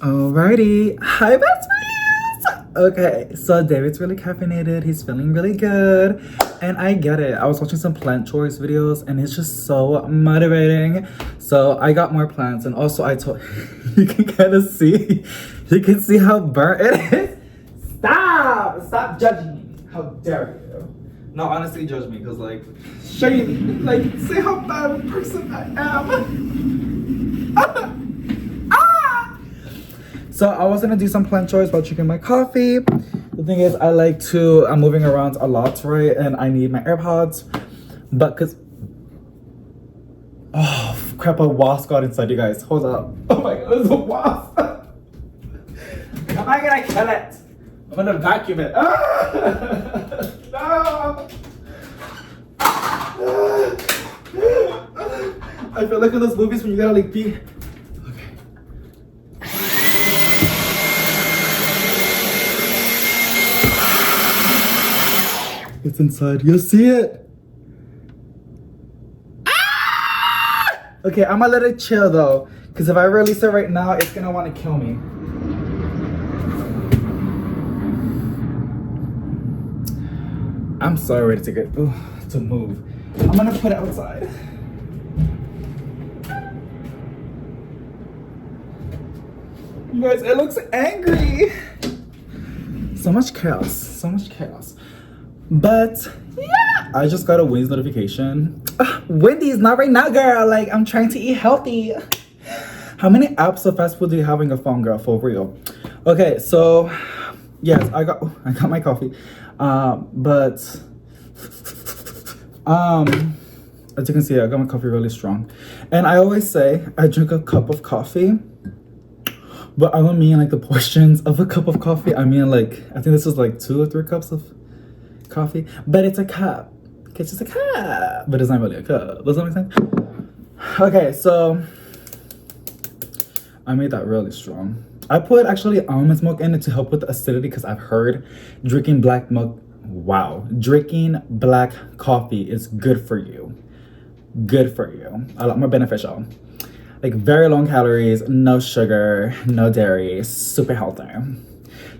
Alrighty, hi best friends! Okay, so David's really caffeinated, he's feeling really good, and I get it. I was watching some plant chores videos and it's just so motivating. So I got more plants, and also I told you can kind of see, you can see how burnt it is. Stop judging me. How dare you? No, honestly, judge me, because like, shame, like, see how bad of a person I am. So I was gonna do some plant chores while drinking my coffee. The thing is, I'm moving around a lot, right? And I need my AirPods, but oh crap, a wasp got inside, you guys. Hold up. Oh my god, there's a wasp. Am I gonna kill it? I'm gonna vacuum it. No. I feel like in those movies when you gotta like be. It's inside. You'll see it. Ah! Okay, I'm gonna let it chill though, because if I release it right now, it's gonna want to kill me. I'm so ready to move. I'm gonna put it outside. You guys, it looks angry. So much chaos. So much chaos. But yeah, I just got a Wendy's notification. Wendy's, not right now, girl. Like, I'm trying to eat healthy. How many apps of fast food do you have on your phone, girl? For real. Okay, so yes, I got my coffee. But as you can see, I got my coffee really strong. And I always say I drink a cup of coffee, but I don't mean like the portions of a cup of coffee. I mean like, I think this is like 2 or 3 cups of coffee, but it's a cup. It's just a cup, but it's not really a cup. Does that make sense? Okay, so I made that really strong. I put actually almond milk in it to help with the acidity, because I've heard drinking black milk. Wow, drinking black coffee is good for you. Good for you. A lot more beneficial. Like very low calories, no sugar, no dairy, super healthy.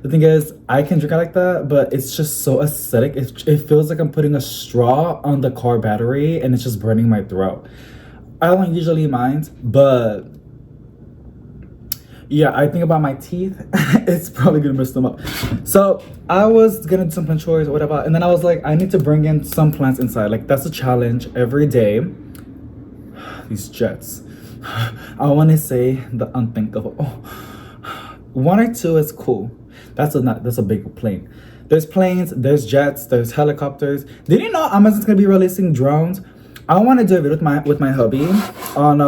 The thing is, I can drink it like that, but it's just so acidic. It feels like I'm putting a straw on the car battery and it's just burning my throat. I don't usually mind, but yeah, I think about my teeth. It's probably gonna mess them up. So I was gonna do some plant chores or whatever, and then I was like, I need to bring in some plants inside. Like, that's a challenge every day. These jets. I want to say the unthinkable. Oh, 1 or 2 is cool. That's a big plane. There's planes, there's jets, there's helicopters. Did you know Amazon's gonna be releasing drones? I want to do a video with my hubby on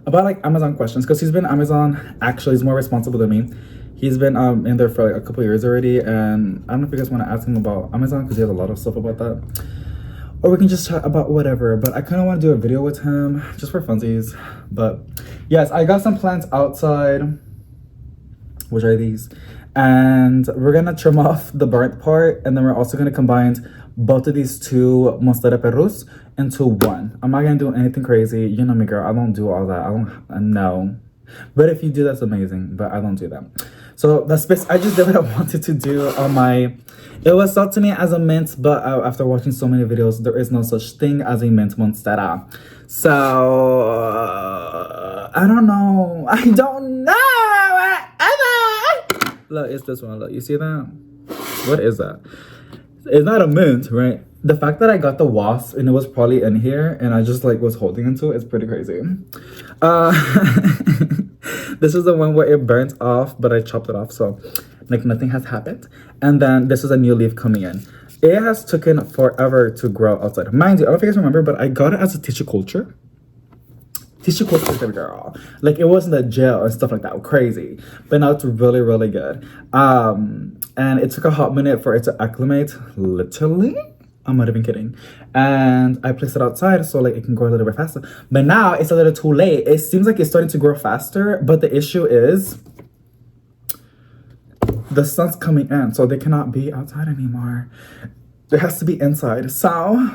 about like Amazon questions, because he's been Amazon. Actually, he's more responsible than me. He's been in there for like a couple years already, and I don't know if you guys want to ask him about Amazon, because he has a lot of stuff about that. Or we can just chat about whatever, but I kind of want to do a video with him just for funsies. But yes, I got some plants outside, which are these, and we're gonna trim off the burnt part, and then we're also gonna combine both of these 2 monstera perus into 1. I'm not gonna do anything crazy. You know me, girl. I don't do all that. I don't know. But if you do, that's amazing. But I don't do that. So that's I just did what I wanted to do on my. It was sold to me as a mint, but after watching so many videos, there is no such thing as a mint monstera. So I don't know. I don't know. Look, it's this one. Look, you see that? What is that? It's not a mint, right? The fact that I got the wasp and it was probably in here and I just like was holding into it is pretty crazy. This is the one where it burnt off, but I chopped it off, so like nothing has happened. And then this is a new leaf coming in. It has taken forever to grow outside. Mind you, I don't know if you guys remember, but I got it as a tissue culture. Tissue culture, girl. Like, it wasn't a gel and stuff like that. Crazy. But now it's really, really good. And it took a hot minute for it to acclimate. Literally. I'm not even kidding. And I placed it outside so like it can grow a little bit faster. But now it's a little too late. It seems like it's starting to grow faster, but the issue is the sun's coming in, so they cannot be outside anymore. It has to be inside. So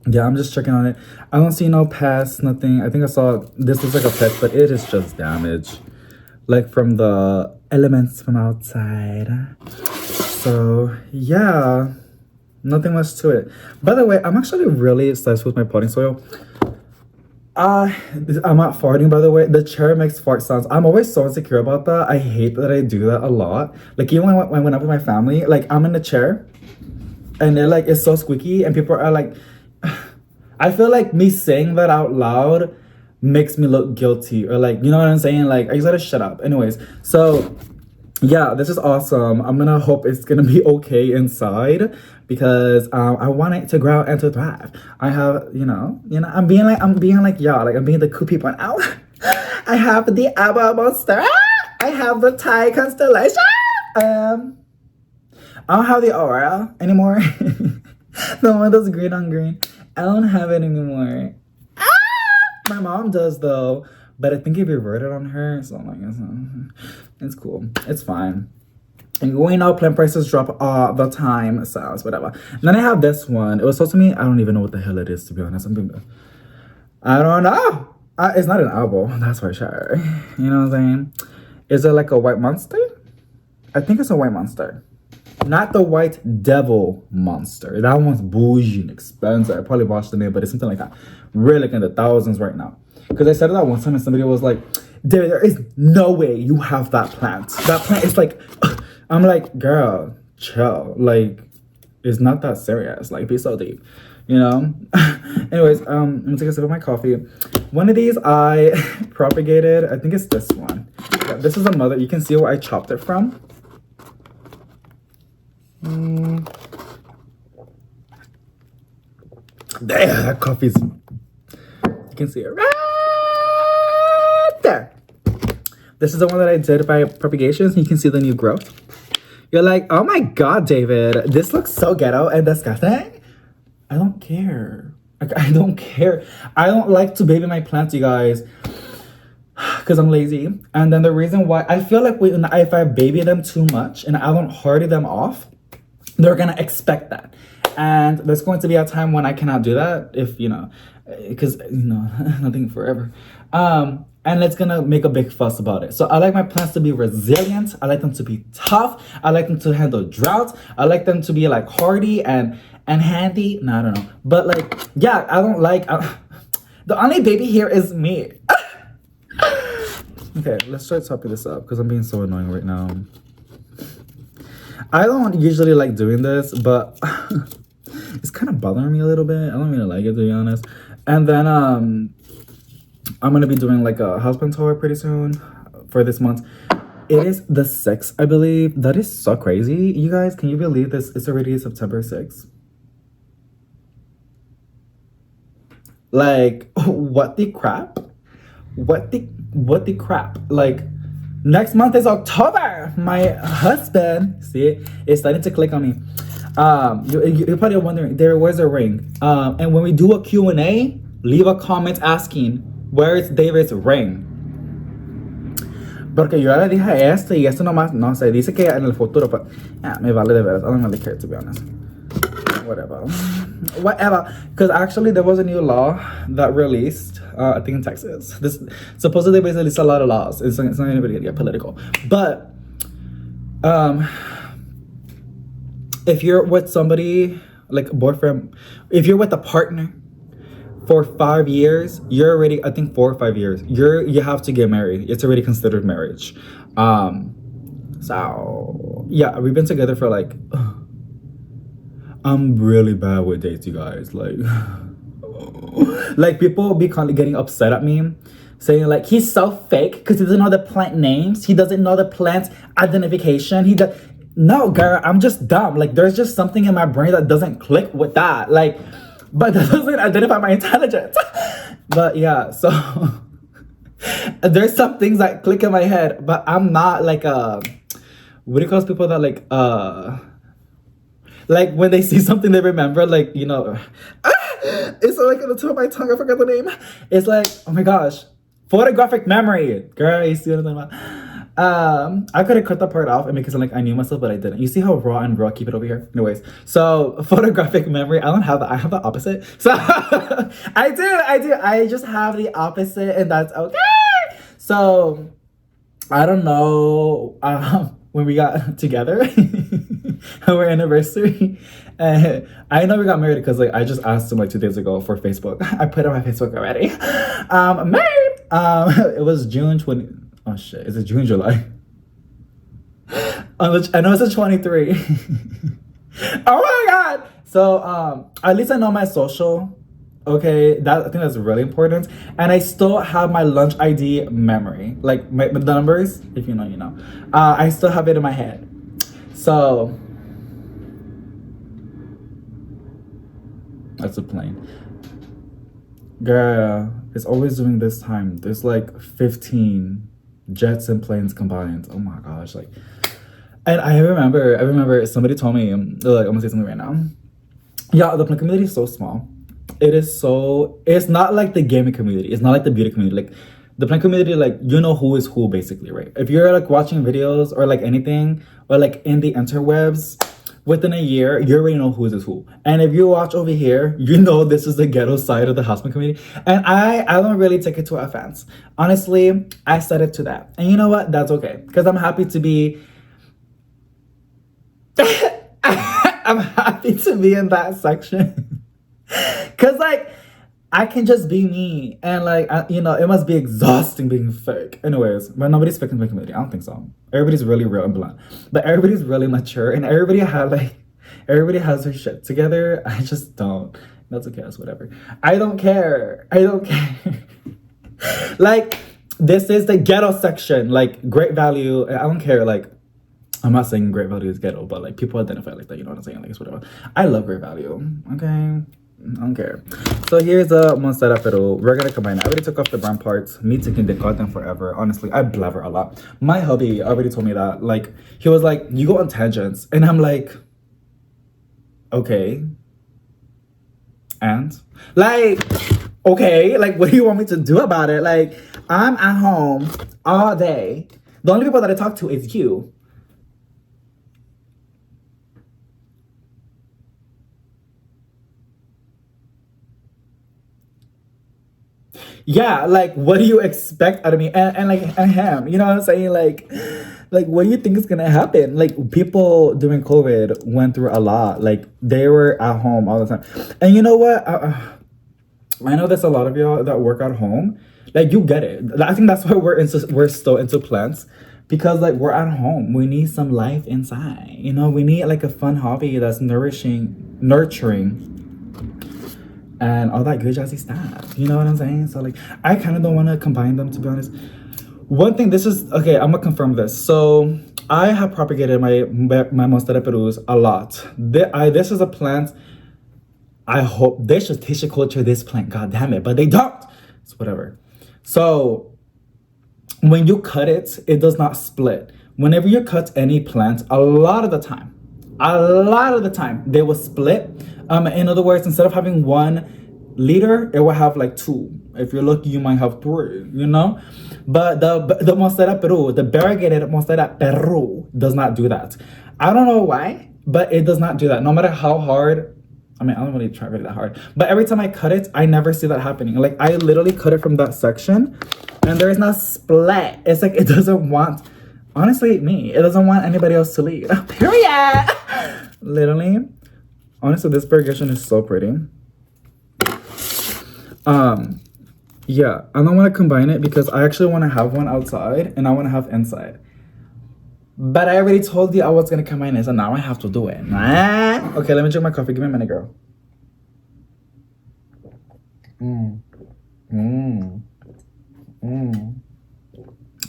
Yeah, I'm just checking on it. I don't see no pests, nothing. I think I saw this is like a pet, but it is just damage, like from the elements from outside. So yeah, nothing much to it. By the way, I'm actually really obsessed with my potting soil. I'm not farting, by the way. The chair makes fart sounds. I'm always so insecure about that. I hate that I do that a lot. Like even when I went up with my family, like I'm in the chair and they're like, it's so squeaky, and people are like, I feel like me saying that out loud makes me look guilty, or like, you know what I'm saying? Like, I just gotta shut up. Anyways, so yeah, this is awesome. I'm gonna hope it's gonna be okay inside because I want it to grow and to thrive. I have, I'm being like y'all, like I'm being the cool people now. I have the Abba monster. I have the Thai constellation. I don't have the aura anymore. The one that's green on green. I don't have it anymore. My mom does though, but I think it reverted on her, so I'm like, it's cool. It's fine. And we know plant prices drop all the time, so it's whatever. And then I have this one. It was supposed to me. I don't even know what the hell it is, to be honest. I don't know. It's not an apple. That's for sure. You know what I'm saying? Is it like a white monster? I think it's a white monster. Not the white devil monster. That one's bougie and expensive. I probably watched the name, but it's something like that. Really like in the thousands right now. Because I said that one time and somebody was like, David, there is no way you have that plant. That plant is like, I'm like, girl, chill. Like, it's not that serious. Like, be so deep, you know? Anyways, I'm gonna take a sip of my coffee. One of these I propagated. I think it's this one. Yeah, this is a mother. You can see where I chopped it from. Damn, that coffee's, you can see it right there. This is the one that I did by propagations. You can see the new growth. You're like, oh my god, David, this looks so ghetto and disgusting. I don't care. Like, I don't care. I don't like to baby my plants, you guys, because I'm lazy. And then the reason why, I feel like if I baby them too much and I don't hardy them off, they're gonna expect that, and there's going to be a time when I cannot do that, if because nothing forever, and it's gonna make a big fuss about it. So I like my plants to be resilient. I like them to be tough. I like them to handle drought. I like them to be like hardy and handy. No, I don't know, but like, yeah, I don't like the only baby here is me. Okay, let's try topping this up because I'm being so annoying right now. I don't usually like doing this, but it's kind of bothering me a little bit. I don't really like it, to be honest. And then I'm gonna be doing like a houseplant tour pretty soon for this month. It is the 6th, I believe. That is so crazy, you guys. Can you believe this? It's already September 6th. Like, what the crap? What the crap? Like, next month is October. My husband, see, is starting to click on me. You're probably wondering, where's the ring? And when we do a Q&A, leave a comment asking, where is David's ring? Porque yo ya le dije esto y esto nomás, no sé, dice que en el futuro, but me vale de veras. I don't really care, to be honest. Whatever. Because actually there was a new law that released, I think in Texas. This supposedly they released a lot of laws. It's not anybody gonna get political, but if you're with somebody like a boyfriend, if you're with a partner for 5 years, you're already, I think 4 or 5 years, you have to get married. It's already considered marriage. So yeah, we've been together for like. I'm really bad with dates, you guys. Like people be kind of getting upset at me, saying like he's so fake because he doesn't know the plant names. He doesn't know the plant identification. No, girl, I'm just dumb. Like there's just something in my brain that doesn't click with that. Like, but that doesn't identify my intelligence. But yeah, so there's some things that click in my head, but I'm not like what do you call people that like when they see something they remember, like, it's like on the tip of my tongue, I forgot the name. It's like, oh my gosh, photographic memory. Girl, you see what I'm talking I could have cut that part off and make it sound like I knew myself, but I didn't. You see how raw and raw I keep it over here? Anyways, so photographic memory, I don't have that. I have the opposite. So I do. I just have the opposite, and that's okay. So I don't know when we got together, our anniversary. I know we got married because like I just asked him like 2 days ago for Facebook. I put it on my Facebook already. Married. It was June 20. Oh shit! Is it June, July? I know it's a 23. Oh my god! So at least I know my social. Okay, that I think that's really important. And I still have my lunch ID memory, like the numbers. If you know, you know. I still have it in my head. So that's a plane. Girl, it's always doing this time. There's like 15 jets and planes combined. Oh my gosh, like. And I remember somebody told me, like, I'm gonna say something right now. Yeah, the plane community is so small. It's not like the gaming community. It's not like the beauty community. Like the plant community, like, you know who is who basically, right? If you're like watching videos or like anything or like in the interwebs, within a year, you already know who is who. And if you watch over here, you know this is the ghetto side of the Houseplants community. And I don't really take it to offense. Honestly, I said it to that. And you know what? That's okay. Because I'm happy to be I'm happy to be in that section. Cause like I can just be me, and like you know, it must be exhausting being fake. Anyways, but nobody's fake in the community. I don't think so. Everybody's really real and blunt, but everybody's really mature, and everybody has their shit together. I just don't. That's okay. That's whatever. I don't care. Like this is the ghetto section. Like great value. I don't care. Like I'm not saying great value is ghetto, but like people identify like that. You know what I'm saying? Like it's whatever. I love great value. Okay. I don't care. So here's a monstera, pero we're gonna combine it. I already took off the brown parts. Me taking the cotton forever. Honestly, I blabber a lot. My hubby already told me that. Like, he was like, you go on tangents. And I'm like, okay. And? Like, okay. Like, what do you want me to do about it? Like, I'm at home all day. The only people that I talk to is you. Yeah, like what do you expect out of me? And like and him, you know what I'm saying? Like what do you think is gonna happen? Like people during COVID went through a lot. Like they were at home all the time. And you know what? I know there's a lot of y'all that work at home. Like you get it. I think that's why we're still into plants. Because like we're at home. We need some life inside. You know, we need like a fun hobby that's nurturing and all that good jazzy stuff. You know what I'm saying? So like I kind of don't want to combine them, to be honest. One thing, this is okay, I'm gonna confirm this. So I have propagated my monstera perus a lot. This is a plant. I hope they should culture this plant, god damn it, but they don't. It's whatever. So when you cut it, it does not split. Whenever you cut any plant, a lot of the time they will split. In other words, instead of having 1 liter, it will have like 2. If you're lucky, you might have 3, you know. But the monstera peru, the variegated monstera peru, does not do that. I don't know why, but it does not do that. No matter how hard. I mean, I don't really try really that hard, but every time I cut it, I never see that happening. Like I literally cut it from that section, and there is no split. It's like it doesn't want. Honestly, it doesn't want anybody else to leave. Period. Literally. Honestly, this variegation is so pretty. Yeah, I don't want to combine it because I actually want to have one outside and I want to have inside. But I already told you I was going to combine it, so now I have to do it. Okay, let me drink my coffee. Give me a minute, girl.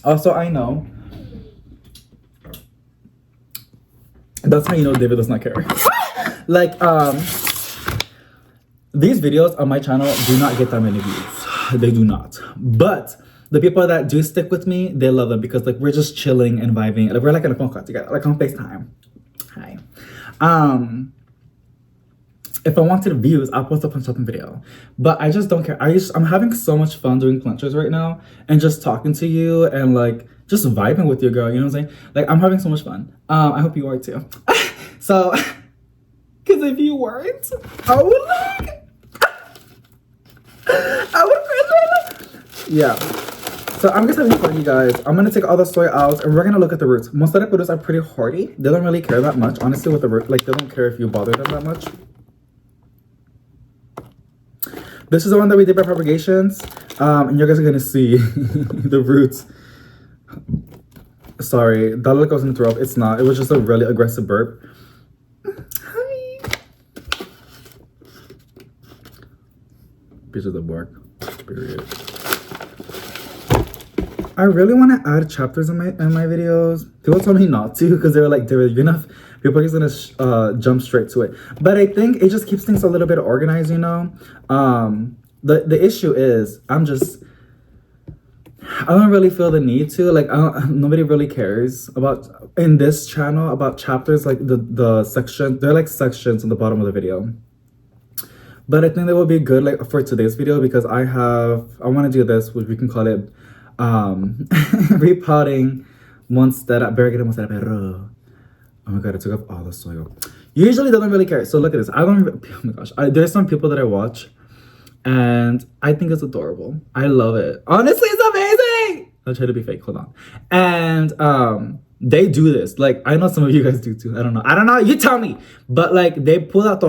Also, I know. That's how you know David does not care. Like, these videos on my channel do not get that many views. They do not. But the people that do stick with me, they love them because like we're just chilling and vibing. Like we're like in a phone call together, like on FaceTime. Hi. If I wanted views, I'll post a plant shopping video. But I just don't care. I'm having so much fun doing plant shows right now and just talking to you and like just vibing with you, girl. You know what I'm saying? Like, I'm having so much fun. I hope you are too. So, because if you weren't, I would like, I would cringe right now. Yeah. So I'm just having fun, you guys. I'm gonna take all the soy out, and we're gonna look at the roots. Most of the produce are pretty hardy. They don't really care that much, honestly, with the root. Like, they don't care if you bother them that much. This is the one that we did by propagations, and you guys are gonna see the roots. Sorry, that looked like I was gonna throw up. It's not. It was just a really aggressive burp. Hi. Pictures of work. Period. I really want to add chapters in my videos. People told me not to because they were like, dude, enough. People are just gonna jump straight to it. But I think it just keeps things a little bit organized, you know. The issue is I don't really feel the need to, like, nobody really cares about in this channel about chapters, like the section. They're like sections on the bottom of the video. But I think that would be good, like, for today's video, because I want to do this, which we can call it repotting monstera, monstera perro. Oh my god, I took off all the soil. Usually they don't really care. So look at this. Oh my gosh, there's some people that I watch and I think it's adorable. I love it. Honestly, it's amazing. I'll try to be fake. Hold on. And they do this. Like, I know some of you guys do too. I don't know. You tell me. But like, they pull out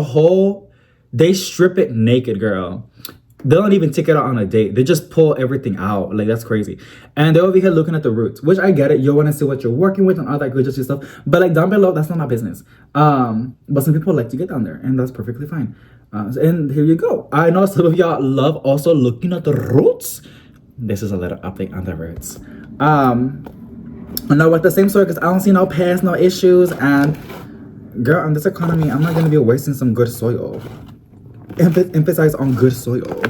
they strip it naked, girl. They don't even take it out on a date. They just pull everything out. Like, that's crazy. And they're over here looking at the roots, which I get it. You want to see what you're working with and all that good stuff. But like, down below, that's not my business. But some people like to get down there, and that's perfectly fine. And here you go. I know some of y'all love also looking at the roots. This is a little update on the roots. No, with the same story, because I don't see no pests, no issues. And girl, in this economy, I'm not going to be wasting some good soil. Emphasize on good soil.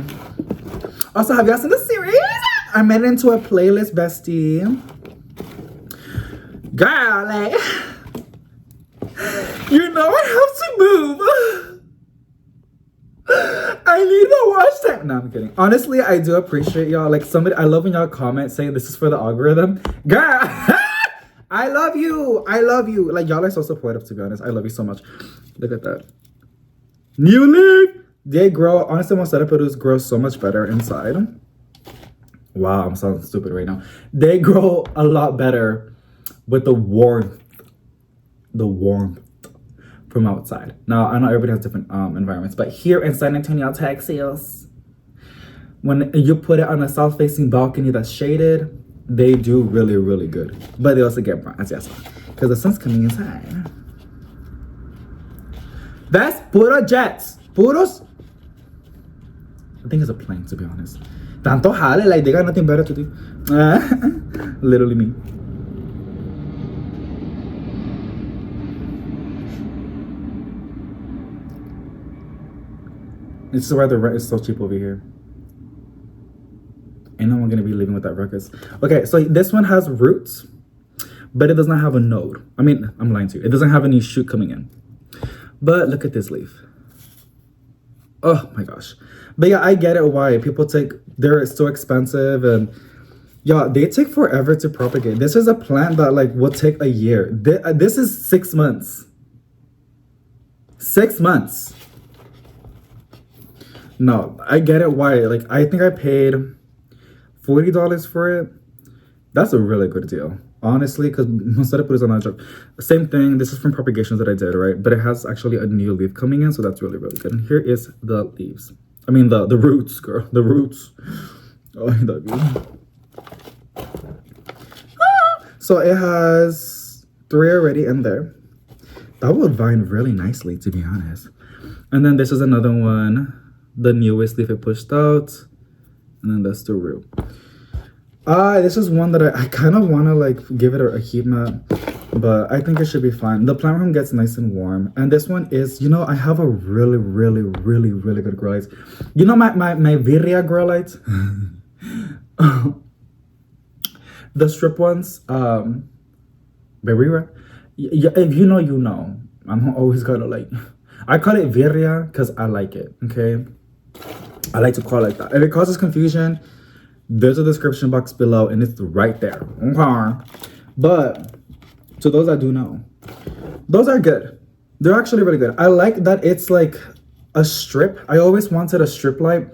Also, have y'all seen the series? I made it into a playlist, bestie. Girl, like, you know I have to move. I need to watch that. No, I'm kidding. Honestly, I do appreciate y'all. Like, I love when y'all comment saying this is for the algorithm. Girl, I love you. I love you. Like, y'all are so supportive, to be honest. I love you so much. Look at that. New leaf. They grow, honestly, monstera produce grow so much better inside. Wow, I'm sounding stupid right now. They grow a lot better with the warmth from outside. Now, I know everybody has different environments, but here in San Antonio, Texas, when you put it on a south-facing balcony that's shaded, they do really, really good. But they also get brown, as yes, because the sun's coming inside. That's puro jets. Puros. I think it's a plane, to be honest. Tanto jale, like, they got nothing better to do. Literally me. This is why the rent is so cheap over here. And I'm gonna be living with that ruckus. Okay, so this one has roots, but it does not have a node. I mean, I'm lying to you. It doesn't have any shoot coming in. But look at this leaf. Oh my gosh. But yeah, I get it why people they're so expensive, and yeah, they take forever to propagate. This is a plant that like will take a year. This is 6 months. 6 months. No, I get it why. Like, I think I paid $40 for it. That's a really good deal. Honestly, because monstera produce on that job. Same thing. This is from propagations that I did, right? But it has actually a new leaf coming in, so that's really, really good. And here is the leaves. I mean, the roots, girl. The roots. Oh, I love you. So it has 3 already in there. That would vine really nicely, to be honest. And then this is another one. The newest leaf it pushed out. And then that's the root. This is one that I kind of want to like give it a heat mat, but I think it should be fine. The plant room gets nice and warm. And this one is, you know, I have a really, really, really, really good grow lights. You know my Virya grow lights? The strip ones, Virya. If you know, you know. I'm always gonna like, I call it Virya because I like it, okay? I like to call it like that. If it causes confusion, there's a description box below and it's right there. Okay. But to those that do know, those are good. They're actually really good. I like that it's like a strip. I always wanted a strip light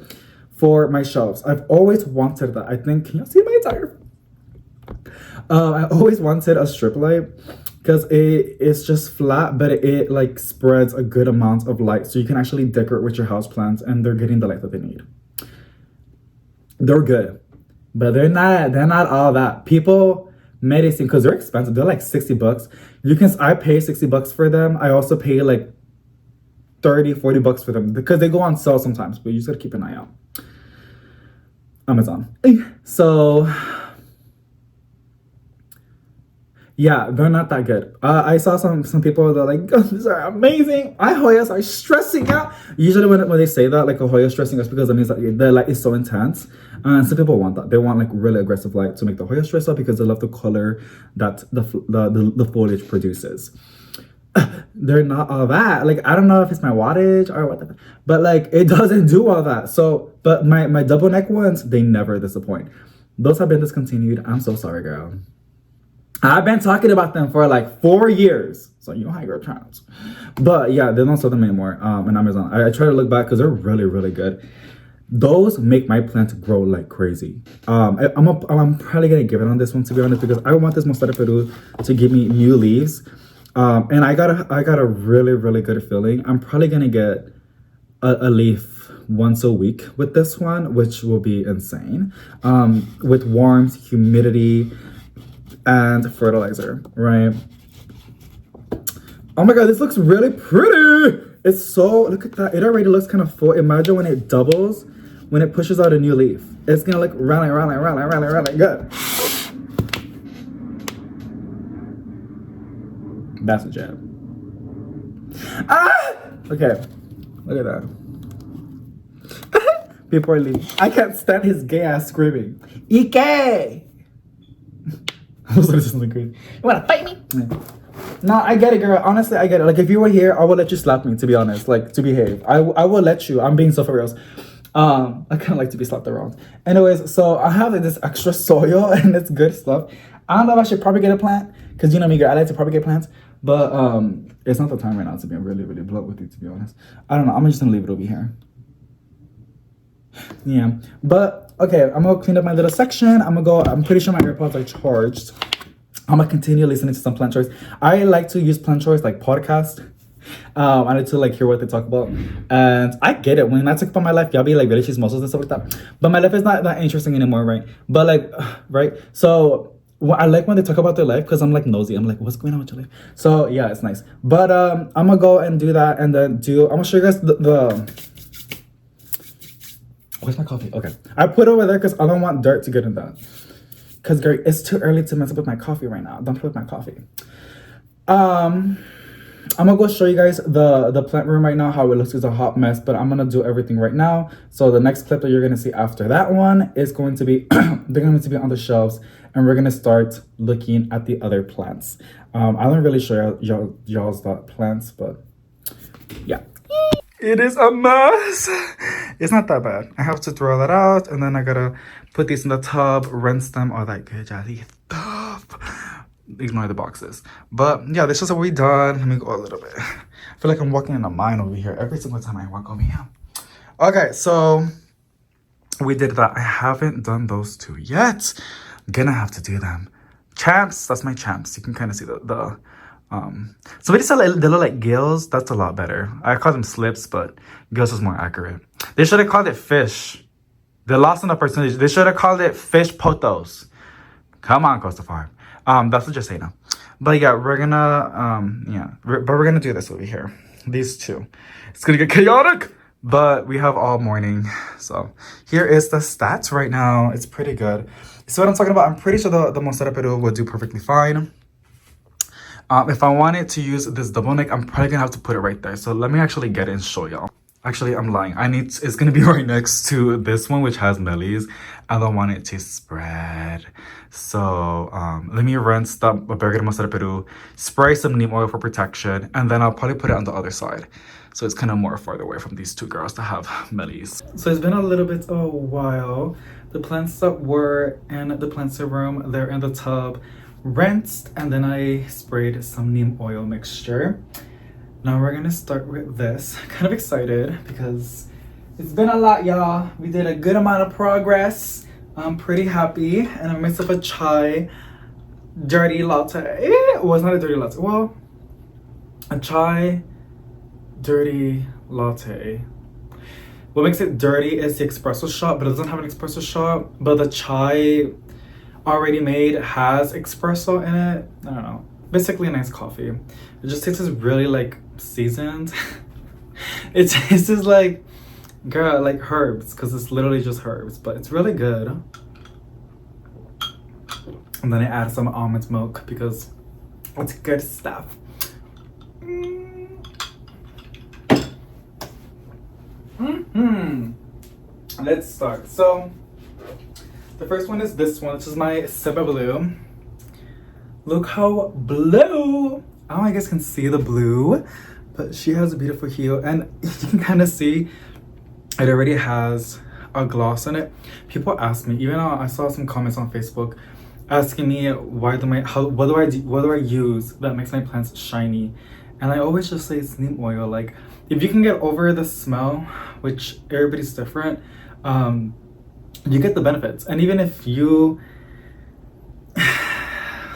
for my shelves. I've always wanted that. I think, can you see my tire? I always wanted a strip light because it's just flat, but it like spreads a good amount of light, so you can actually decorate with your house plants, and they're getting the light that they need. They're good, but they're not all that. People made it seem, because they're expensive. They're like 60 bucks. I pay 60 bucks for them. I also pay like 30-40 bucks for them because they go on sale sometimes, but you just gotta keep an eye out. Amazon. So yeah, they're not that good. I saw some people that are like, oh, these are amazing. Hoyas are stressing out. Usually when they say that, like a Hoya is stressing out, because it means that the light is so intense. And some people want that. They want like really aggressive light to make the Hoya stress out, because they love the color that the foliage produces. They're not all that. Like, I don't know if it's my wattage or what, but like it doesn't do all that. So, but my double neck ones, they never disappoint. Those have been discontinued. I'm so sorry, girl. I've been talking about them for like 4 years. So you know how your channels. But yeah, they don't sell them anymore on Amazon. I try to look back because they're really, really good. Those make my plant grow like crazy. I'm probably gonna give it on this one, to be honest, because I want this monstera Peru to give me new leaves. And I got a really, really good feeling. I'm probably gonna get a leaf once a week with this one, which will be insane. With warmth, humidity, and fertilizer, right? Oh my god, this looks really pretty. It's so, look at that. It already looks kind of full. Imagine when it doubles, when it pushes out a new leaf. It's gonna look really good. That's a jab. Ah! Okay, look at that. People are leaving. I can't stand his gay ass screaming. Ike! I was like, something crazy. You wanna fight me? Yeah. No, I get it, girl. Honestly, I get it. Like, if you were here, I would let you slap me, to be honest. Like, to behave. I will let you. I'm being so for real. I kind of like to be slapped around. Anyways, so I have like, this extra soil and it's good stuff. I don't know if I should propagate a plant, because you know me, girl. I like to propagate plants. But it's not the time right now to be really, really blunt with you, to be honest. I don't know. I'm just gonna leave it over here. Yeah, but okay, I'm gonna clean up my little section. I'm pretty sure my AirPods are charged. I'm gonna continue listening to some plant chores. I like to use plant chores like podcast. I need to like hear what they talk about, and I get it. When I talk about my life, y'all be like really chismosos and stuff like that. But my life is not that interesting anymore, right? But like, right? So I like when they talk about their life, because I'm like nosy. I'm like, what's going on with your life? So yeah, it's nice. But I'm gonna go and do that, and then I'm gonna show you guys the where's my coffee? Okay, I put it over there because I don't want dirt to get in that. Because girl, it's too early to mess up with my coffee right now. Don't play with my coffee. I'm gonna go show you guys the plant room right now, how it looks. Is a hot mess, but I'm gonna do everything right now. So the next clip that you're gonna see after that one is going to be they're going to be on the shelves, and we're gonna start looking at the other plants. I don't really show y'all's plants, but yeah. It is a mess. It's not that bad. I have to throw that out, and then I gotta put these in the tub, rinse them, all that good jazzy stuff. Ignore the boxes. But yeah, this is what we done. Let me go a little bit. I feel like I'm walking in a mine over here every single time I walk over here. Okay, so we did that. I haven't done those two yet. I'm gonna have to do them. Champs, that's my champs. You can kind of see the so we just they look like gills. That's a lot better. I call them slips, but gills is more accurate. They should have called it fish. They lost on the percentage. They should have called it fish potos. Come on, Costa Farm. That's what you're saying now. But yeah, we're gonna but we're gonna do this over here. These two. It's gonna get chaotic, but we have all morning. So here is the stats right now. It's pretty good. So what I'm talking about, I'm pretty sure the monstera Peru would do perfectly fine. If I wanted to use this double neck, I'm probably gonna have to put it right there. So let me actually get it and show y'all. Actually, I'm lying. It's gonna be right next to this one, which has melis. I don't want it to spread. So let me rinse the burger de monstera Peru, spray some neem oil for protection, and then I'll probably put it on the other side. So it's kind of more farther away from these two girls that have melis. So it's been a little bit of a while. The plants that were in the planter room, they're in the tub, rinsed, and then I sprayed some neem oil mixture. Now we're gonna start with this. Kind of excited because it's been a lot, y'all. We did a good amount of progress. I'm pretty happy. And I made myself a chai dirty latte. Well, it's not a dirty latte. Well, a chai dirty latte. What makes it dirty is the espresso shot, but it doesn't have an espresso shot. But the chai already made has espresso in it. I don't know. Basically a nice coffee. It just tastes really like seasoned. It tastes like, girl, like herbs, because it's literally just herbs, but it's really good. And then I add some almond milk because it's good stuff. Let's start. So the first one is this one, which is my Seba Blue. Look how blue! I don't know, I guess can see the blue, but she has a beautiful hue, and you can kind of see it already has a gloss in it. People ask me, even I saw some comments on Facebook asking me what do I use that makes my plants shiny, and I always just say it's neem oil. Like, if you can get over the smell, which everybody's different, you get the benefits. And even if you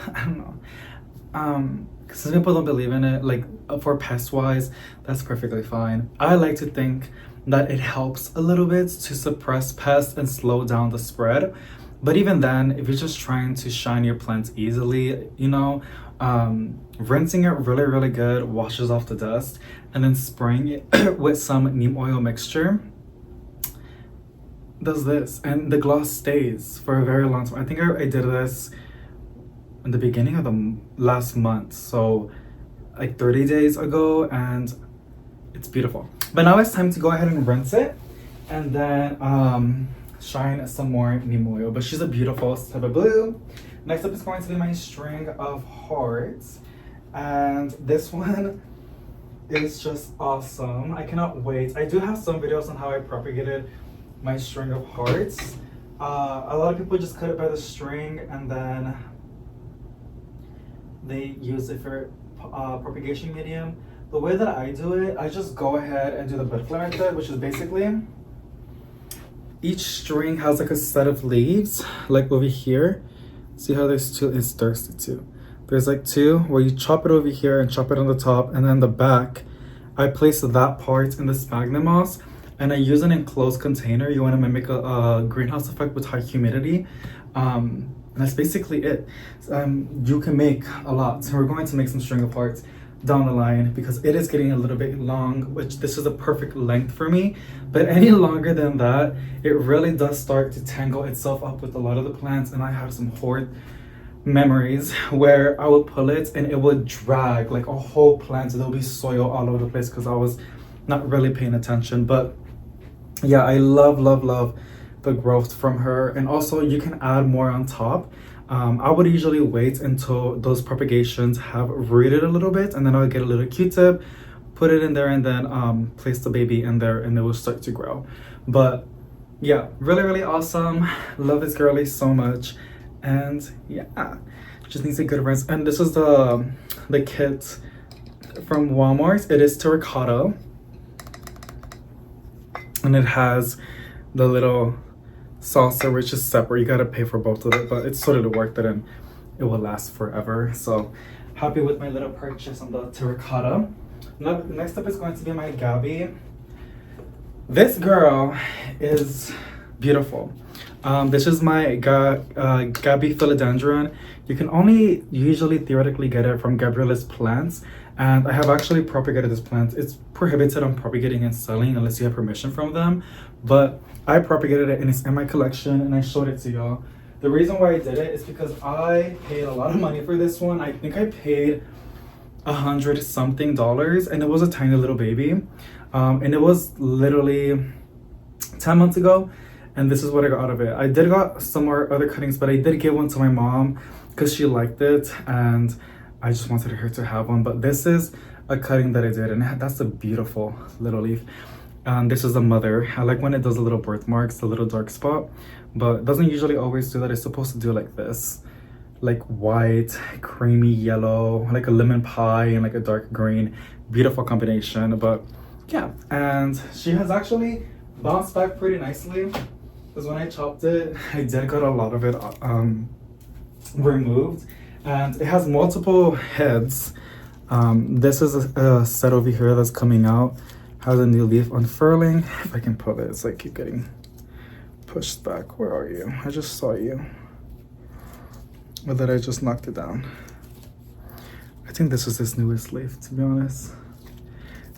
I don't know, because some people don't believe in it, like for pest wise, that's perfectly fine. I like to think that it helps a little bit to suppress pests and slow down the spread. But even then, if you're just trying to shine your plants easily, you know, rinsing it really good washes off the dust, and then spraying it with some neem oil mixture does this, and the gloss stays for a very long time. I think I did this in the beginning of the last month, so like 30 days ago, and it's beautiful. But now it's time to go ahead and rinse it and then shine some more neem oil. But she's a beautiful Seba Blue. Next up is going to be my string of hearts, and this one is just awesome. I cannot wait. I do have some videos on how I propagated my string of hearts. A lot of people just cut it by the string and then they use it for propagation medium. The way that I do it, I just go ahead and do the butterfly method, which is basically each string has like a set of leaves, like over here. See how there's two, it's thirsty too. There's like two where you chop it over here and chop it on the top, and then the back, I place that part in the sphagnum moss, and I use an enclosed container. You want to mimic a greenhouse effect with high humidity. And that's basically it. You can make a lot. So we're going to make some string of hearts down the line because it is getting a little bit long, which this is a perfect length for me. But any longer than that, it really does start to tangle itself up with a lot of the plants. And I have some horrid memories where I would pull it and it would drag like a whole plant. There'll be soil all over the place because I was not really paying attention. But yeah, I love the growth from her, and also you can add more on top. I would usually wait until those propagations have rooted a little bit, and then I'll get a little Q-tip, put it in there, and then place the baby in there, and it will start to grow. But yeah, really awesome. Love this girly so much, and yeah, just needs a good rinse. And this is the kit from Walmart. It is terracotta, and it has the little saucer, which is separate. You gotta pay for both of it, but it's totally worth it and it will last forever. So happy with my little purchase on the terracotta. Next up is going to be my Gabby. This girl is beautiful. This is my Gabby philodendron. You can only usually theoretically get it from Gabriella's plants, and I have actually propagated this plant. It's prohibited on propagating and selling unless you have permission from them, but I propagated it and it's in my collection, and I showed it to y'all. The reason why I did it is because I paid a lot of money for this one. I think I paid $100 something, and it was a tiny little baby. And it was literally 10 months ago, and this is what I got out of it. I did got some more other cuttings, but I did give one to my mom because she liked it, and I just wanted her to have one. But this is a cutting that I did, and that's a beautiful little leaf. And this is the mother. I like when it does the little birthmarks, the little dark spot, but it doesn't usually always do that. It's supposed to do like this, like white, creamy yellow, like a lemon pie, and like a dark green. Beautiful combination. But yeah, and she has actually bounced back pretty nicely, because when I chopped it, I did got a lot of it removed, and it has multiple heads. This is a set over here that's coming out, has a new leaf unfurling. If I can pull it, it's like keep getting pushed back. Where are you? I just saw you. Or that I just knocked it down. I think this is this newest leaf, to be honest.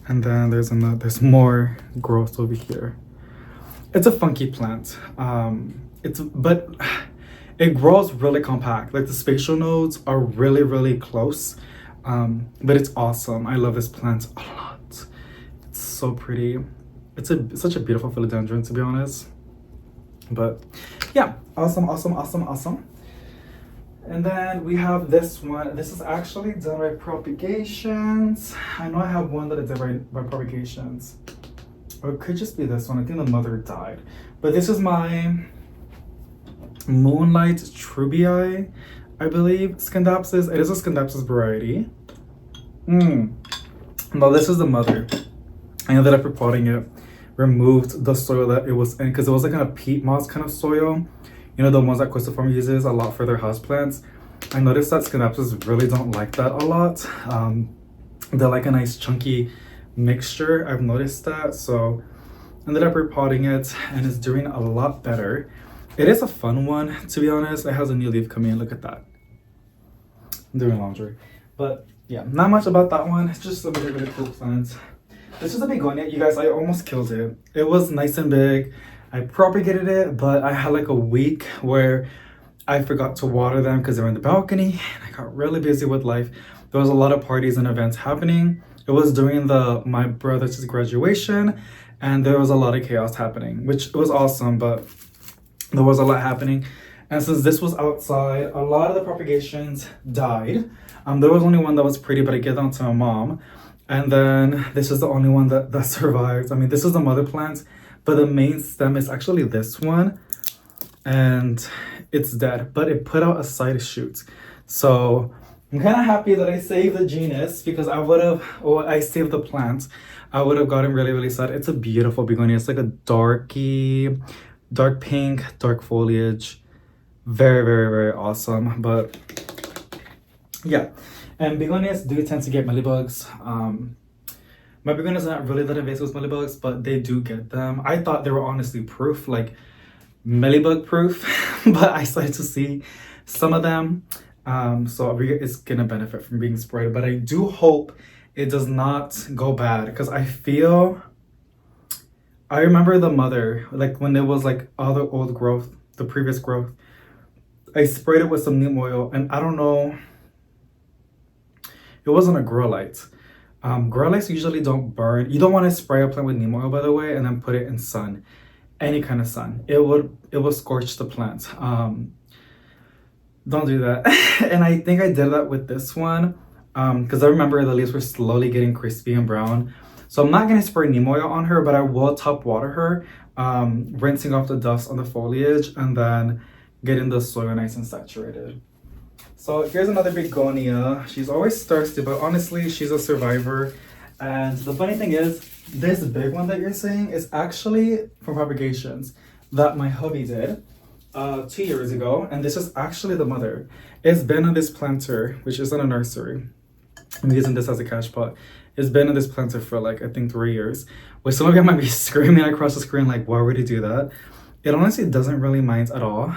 And then there's more growth over here. It's a funky plant. But it grows really compact. Like the spatial nodes are really, really close. But it's awesome. I love this plant a lot. It's so pretty. It's such a beautiful philodendron, to be honest. But yeah, awesome. And then we have this one. This is actually done by propagations. I know I have one that I did by propagations. Or it could just be this one. I think the mother died. But this is my Moonlight Trubii, I believe, Scindapsus. It is a Scindapsus variety. No, this is the mother. I ended up repotting it. Removed the soil that it was in, because it was like in a peat moss kind of soil. You know, the ones that Costiform uses a lot for their houseplants. I noticed that Scindapsus really don't like that a lot. They like a nice chunky mixture. I've noticed that. So ended up repotting it, and it's doing a lot better. It is a fun one, to be honest. It has a new leaf coming in. Look at that. I'm doing laundry. But yeah, not much about that one. It's just a really, really cool plant. This is a begonia. You guys, I almost killed it. It was nice and big. I propagated it, but I had like a week where I forgot to water them because they were in the balcony, and I got really busy with life. There was a lot of parties and events happening. It was during my brother's graduation, and there was a lot of chaos happening, which was awesome, but there was a lot happening. And since this was outside, a lot of the propagations died. There was only one that was pretty, but I gave them to my mom. And then this is the only one that survived. I mean, this is the mother plant, but the main stem is actually this one, and it's dead, but it put out a side shoot. So I'm kind of happy that I saved the genus, because I saved the plant. I would have gotten really, really sad. It's a beautiful begonia. It's like a dark pink, dark foliage. Very, very, very awesome. But yeah. And begonias do tend to get mealybugs. My begonias are not really that invasive with mealybugs, but they do get them. I thought they were honestly proof, like mealybug proof, but I started to see some of them. So it's gonna benefit from being sprayed, but I do hope it does not go bad, because I remember the mother, like when it was like all the old growth, the previous growth, I sprayed it with some neem oil, and I don't know, it wasn't a grow light. Grow lights usually don't burn. You don't want to spray a plant with neem oil, by the way, and then put it in sun, any kind of sun. It will scorch the plant. Don't do that. And I think I did that with this one, because I remember the leaves were slowly getting crispy and brown. So I'm not going to spray neem oil on her, but I will top water her, rinsing off the dust on the foliage, and then getting the soil nice and saturated. So here's another begonia. She's always thirsty, but honestly, she's a survivor. And the funny thing is, this big one that you're seeing is actually from propagations that my hubby did 2 years ago. And this is actually the mother. It's been on this planter, which is in a nursery. I'm using this as a cash pot. It's been on this planter for like, I think 3 years. Which some of you might be screaming across the screen like, why would he do that? It honestly doesn't really mind at all.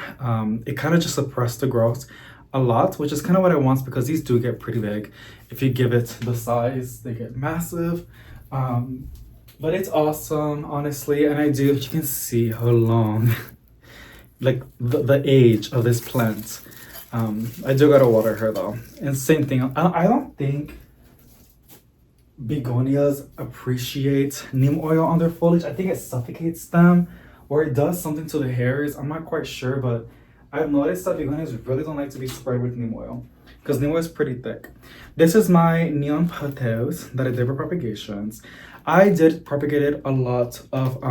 It kind of just suppressed the growth a lot, which is kind of what I want, because these do get pretty big. If you give it the size, they get massive. But it's awesome, honestly. And you can see how long, like the age of this plant. I do gotta water her though. And same thing, I don't think begonias appreciate neem oil on their foliage. I think it suffocates them or it does something to the hairs. I'm not quite sure, but I've noticed that begonias really don't like to be sprayed with neem oil because neem oil is pretty thick. This is my neon potatoes that I did for propagations. I did propagated a lot of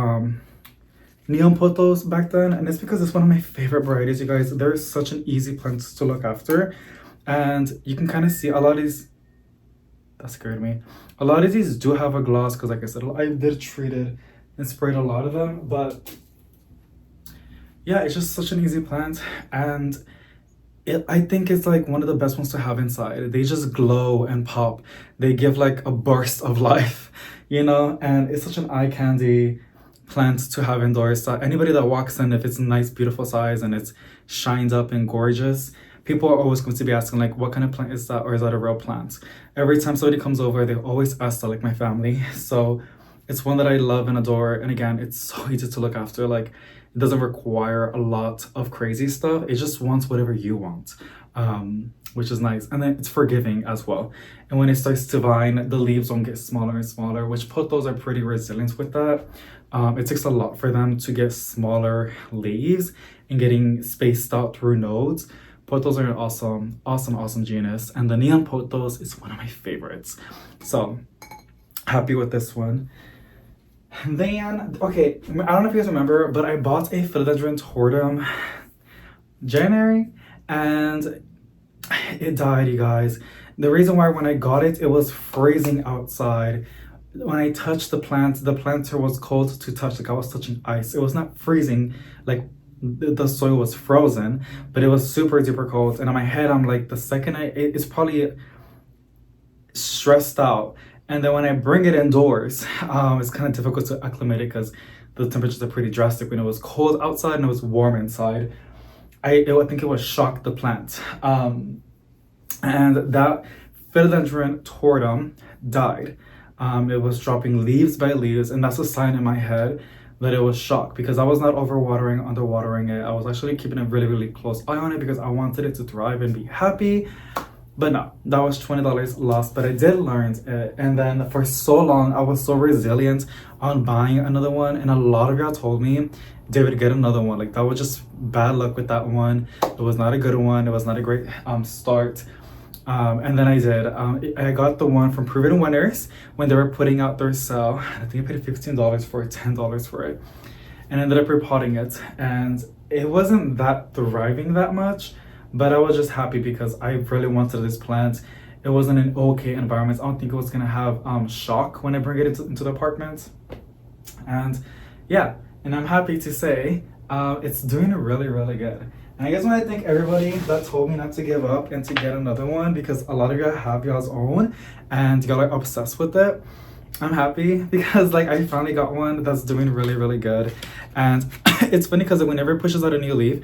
neon potos back then, and it's because it's one of my favorite varieties, you guys. They're such an easy plant to look after, and you can kind of see a lot of these. That scared me. A lot of these do have a gloss because, like I said, I did treat it and sprayed a lot of them, but yeah, it's just such an easy plant, and I think it's like one of the best ones to have inside. They just glow and pop. They give like a burst of life, you know, and it's such an eye candy plant to have indoors. So anybody that walks in, if it's a nice, beautiful size and it's shined up and gorgeous, people are always going to be asking like, what kind of plant is that, or is that a real plant? Every time somebody comes over, they always ask that, like my family. So it's one that I love and adore. And again, it's so easy to look after. Like, it doesn't require a lot of crazy stuff. It just wants whatever you want, which is nice. And then it's forgiving as well. And when it starts to vine, the leaves don't get smaller and smaller, which potos are pretty resilient with that. It takes a lot for them to get smaller leaves and getting spaced out through nodes. Potos are an awesome genus. And the neon potos is one of my favorites. So happy with this one. Then, okay, I don't know if you guys remember, but I bought a philodendron tortum January, and it died, you guys. The reason why when I got it, it was freezing outside. When I touched the plant was cold to touch, like I was touching ice. It was not freezing, like the soil was frozen, but it was super duper cold. And on my head, I'm like, the second it's probably stressed out. And then when I bring it indoors, it's kind of difficult to acclimate it because the temperatures are pretty drastic when it was cold outside and it was warm inside. I think it was shocked the plant. And that philodendron tortum died. It was dropping leaves by leaves, and that's a sign in my head that it was shocked because I was not overwatering, underwatering it. I was actually keeping a really, really close eye on it because I wanted it to thrive and be happy. But no, that was $20 lost, but I did learn it. And then for so long, I was so resilient on buying another one. And a lot of y'all told me, David, get another one. Like, that was just bad luck with that one. It was not a good one. It was not a great start. And then I did. I got the one from Proven Winners when they were putting out their sale. I think I paid $15 for it, $10 for it. And I ended up repotting it. And it wasn't that thriving that much. But I was just happy because I really wanted this plant. It wasn't an okay environment. I don't think it was gonna have shock when I bring it into the apartment. And yeah, and I'm happy to say it's doing really, really good. And I guess when I thank everybody that told me not to give up and to get another one, because a lot of y'all have y'all's own and y'all are obsessed with it. I'm happy because like I finally got one that's doing really, really good. And it's funny because whenever it pushes out a new leaf,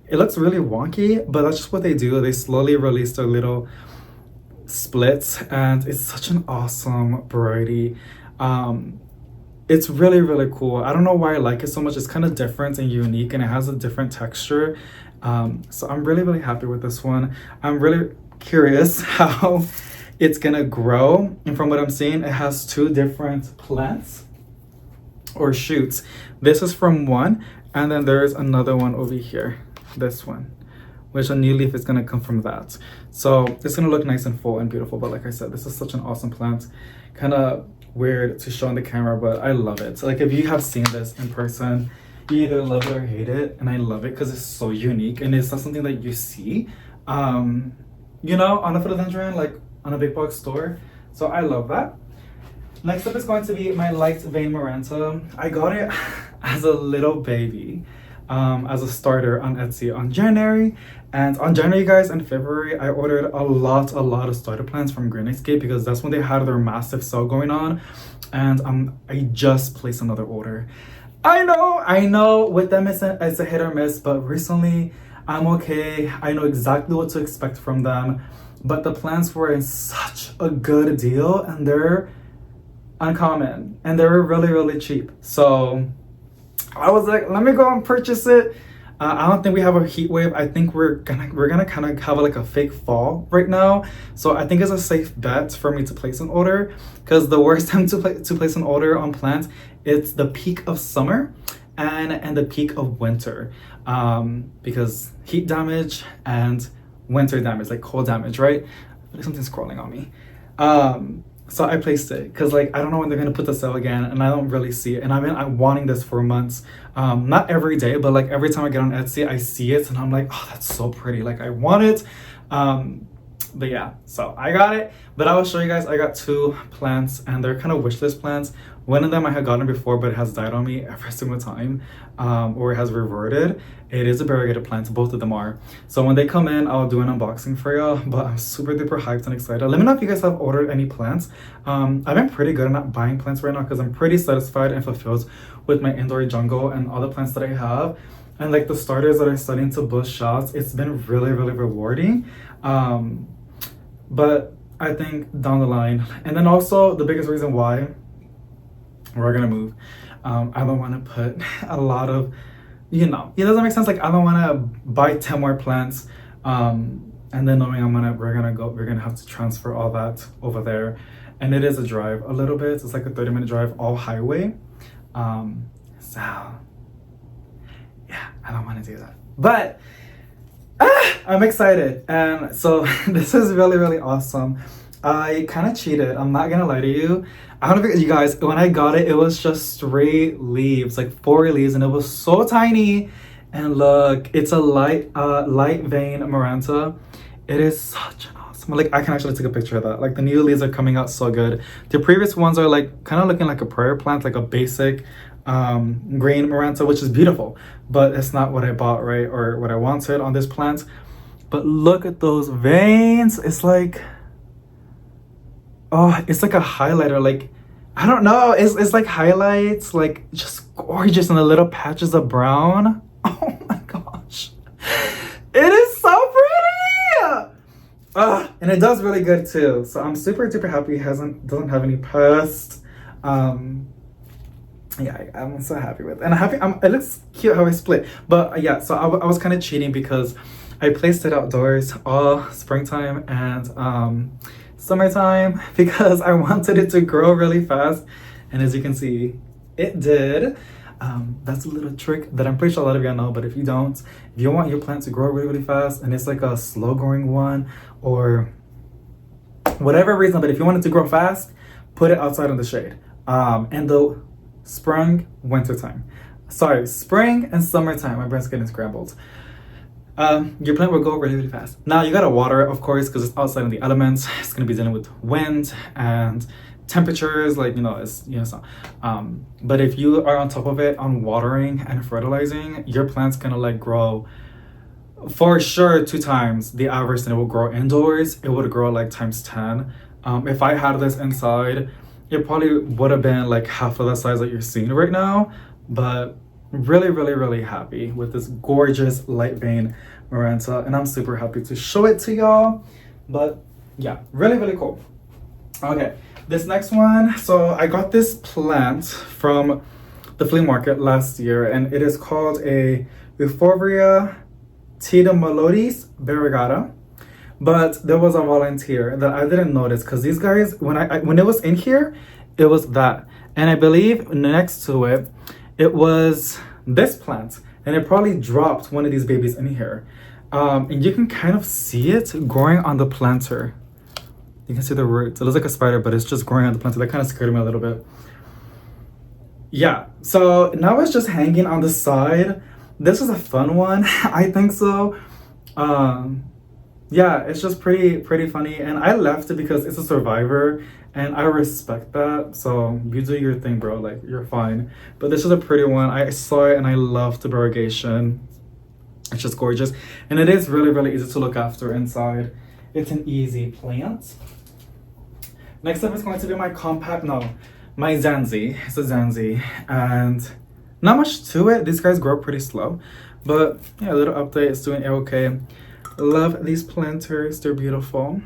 it looks really wonky, but that's just what they do. They slowly release their little splits, and it's such an awesome variety. It's really, really cool. I don't know why I like it so much. It's kind of different and unique, and it has a different texture. So I'm really, really happy with this one. I'm really curious how it's gonna grow. And from what I'm seeing, it has 2 different plants or shoots. This is from one, and then there's another one over here. This one, which a new leaf is going to come from that. So it's going to look nice and full and beautiful. But like I said, this is such an awesome plant. Kind of weird to show on the camera, but I love it. So like if you have seen this in person, you either love it or hate it. And I love it because it's so unique and it's not something that you see, you know, on a philodendron, like on a big box store. So I love that. Next up is going to be my light vein maranta. I got it as a little baby. As a starter on Etsy on January, and on January, guys, and February, I ordered a lot of starter plants from Green Escape because that's when they had their massive sale going on, and I just placed another order. I know, with them it's a hit or miss, but recently I'm okay. I know exactly what to expect from them, but the plants were in such a good deal, and they're uncommon, and they were really, really cheap. So I was like, let me go and purchase it. I don't think we have a heat wave. I think we're gonna kind of have like a fake fall right now. So I think it's a safe bet for me to place an order, because the worst time to place an order on plants, it's the peak of summer and the peak of winter, because heat damage and winter damage, like cold damage, right? I feel like something's crawling on me. So I placed it because like I don't know when they're gonna put the sale again, and I don't really see it. And I'm wanting this for months. Not every day, but like every time I get on Etsy, I see it and I'm like, oh, that's so pretty. Like I want it. But yeah, so I got it. But I will show you guys. I got 2 plants, and they're kind of wishlist plants. One of them I had gotten before, but it has died on me every single time, or it has reverted. It is a variegated plant, both of them are. So when they come in, I'll do an unboxing for y'all, but I'm super duper hyped and excited. Let me know if you guys have ordered any plants. I've been pretty good at not buying plants right now because I'm pretty satisfied and fulfilled with my indoor jungle and all the plants that I have. And like the starters that are starting to bust shots, it's been really, really rewarding. But I think down the line, and then also the biggest reason why we're gonna move, I don't want to put a lot of, it doesn't make sense. Like I don't want to buy 10 more plants, and then knowing we're gonna have to transfer all that over there, and it is a drive a little bit. It's like a 30-minute drive, all highway. So yeah, I don't want to do that, but I'm excited. And so this is really, really awesome. I kind of cheated, I'm not gonna lie to you. I don't know if you guys, when I got it, it was just straight leaves, like 4 leaves, and it was so tiny. And look, it's a light vein Maranta. It is such an awesome, like I can actually take a picture of that. Like the new leaves are coming out so good. The previous ones are like kind of looking like a prayer plant, like a basic green Maranta, which is beautiful, but it's not what I bought, right? Or what I wanted on this plant. But look at those veins. It's like, oh, it's like a highlighter. Like, I don't know. It's like highlights, like just gorgeous, and the little patches of brown. Oh my gosh. It is so pretty. And it does really good too. So I'm super duper happy. It doesn't have any pests. Yeah, I'm so happy with it. And it looks cute how I split. But yeah, so I was kind of cheating because I placed it outdoors all springtime and summertime because I wanted it to grow really fast. And as you can see, it did. That's a little trick that I'm pretty sure a lot of y'all know, but if you don't, if you want your plant to grow really, really fast and it's like a slow growing one or whatever reason, but if you want it to grow fast, put it outside in the shade. And the spring and summertime, my brain's getting scrambled. Your plant will go really, really fast. Now you gotta water it, of course, because it's outside in the elements. It's gonna be dealing with wind and temperatures, like so. But if you are on top of it on watering and fertilizing, your plant's gonna like grow for sure 2 times the average that it will grow indoors. It would grow like times 10. If I had this inside, it probably would have been like half of the size that you're seeing right now. But really, really, really happy with this gorgeous light vein Maranta, and I'm super happy to show it to y'all. But yeah, really, really cool. Okay, this next one, so I got this plant from the flea market last year, and it is called a Euphorbia Tidamelodis variegata. But there was a volunteer that I didn't notice because these guys, when it was in here, it was that, and I believe next to it, it was this plant, and it probably dropped one of these babies in here. And you can kind of see it growing on the planter. You can see the roots. It looks like a spider, but it's just growing on the planter. That kind of scared me a little bit. Yeah, so now it's just hanging on the side. This is a fun one. I think so. Yeah, it's just pretty funny, and I left it because it's a survivor and I respect that. So you do your thing, bro, like you're fine. But this is a pretty one. I saw it and I love the variegation. It's just gorgeous, and it is really, really easy to look after inside. It's an easy plant. Next up is going to be my Zanzi. It's a Zanzi, and not much to it. These guys grow pretty slow, but yeah, a little update. It's doing okay. Love these planters, they're beautiful.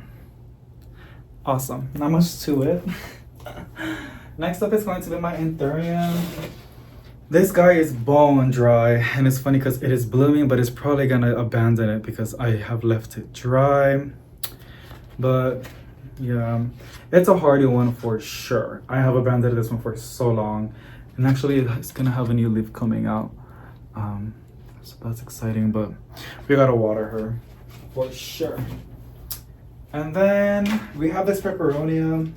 Awesome, not much to it. Next up is going to be my Anthurium This guy is bone dry, and it's funny because it is blooming, but it's probably gonna abandon it because I have left it dry. But yeah, it's a hardy one for sure. I have abandoned this one for so long, and actually it's gonna have a new leaf coming out. So that's exciting, but we gotta water her for sure. And then we have this peperonia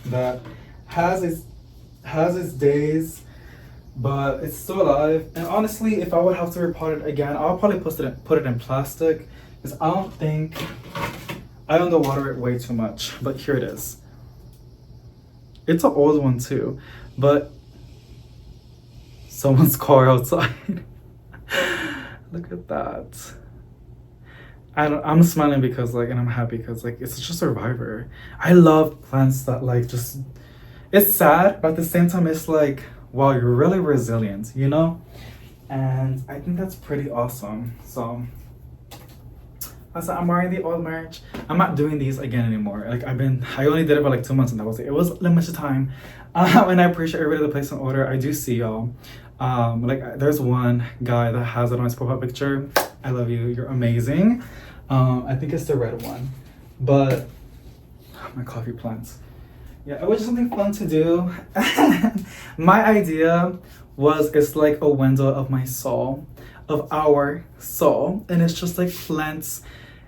that has its days, but it's still alive. And honestly, if I would have to repot it again, I'll probably put it in plastic because I don't think I underwater it way too much. But here it is. It's an old one too, but someone's car outside. Look at that. I'm smiling because like, and I'm happy because like it's just a survivor. I love plants that like just, it's sad, but at the same time it's like, wow, you're really resilient, you know? And I think that's pretty awesome. So I'm wearing the old merch. I'm not doing these again anymore. Like I only did it for like 2 months and that was it. It was limited time. And I appreciate everybody that placed an order. I do see y'all. Like there's one guy that has it on his profile picture. I love you, you're amazing. I think it's the red one, but my coffee plants. Yeah, it was just something fun to do. My idea was it's like a window of my soul, of our soul, and it's just like plants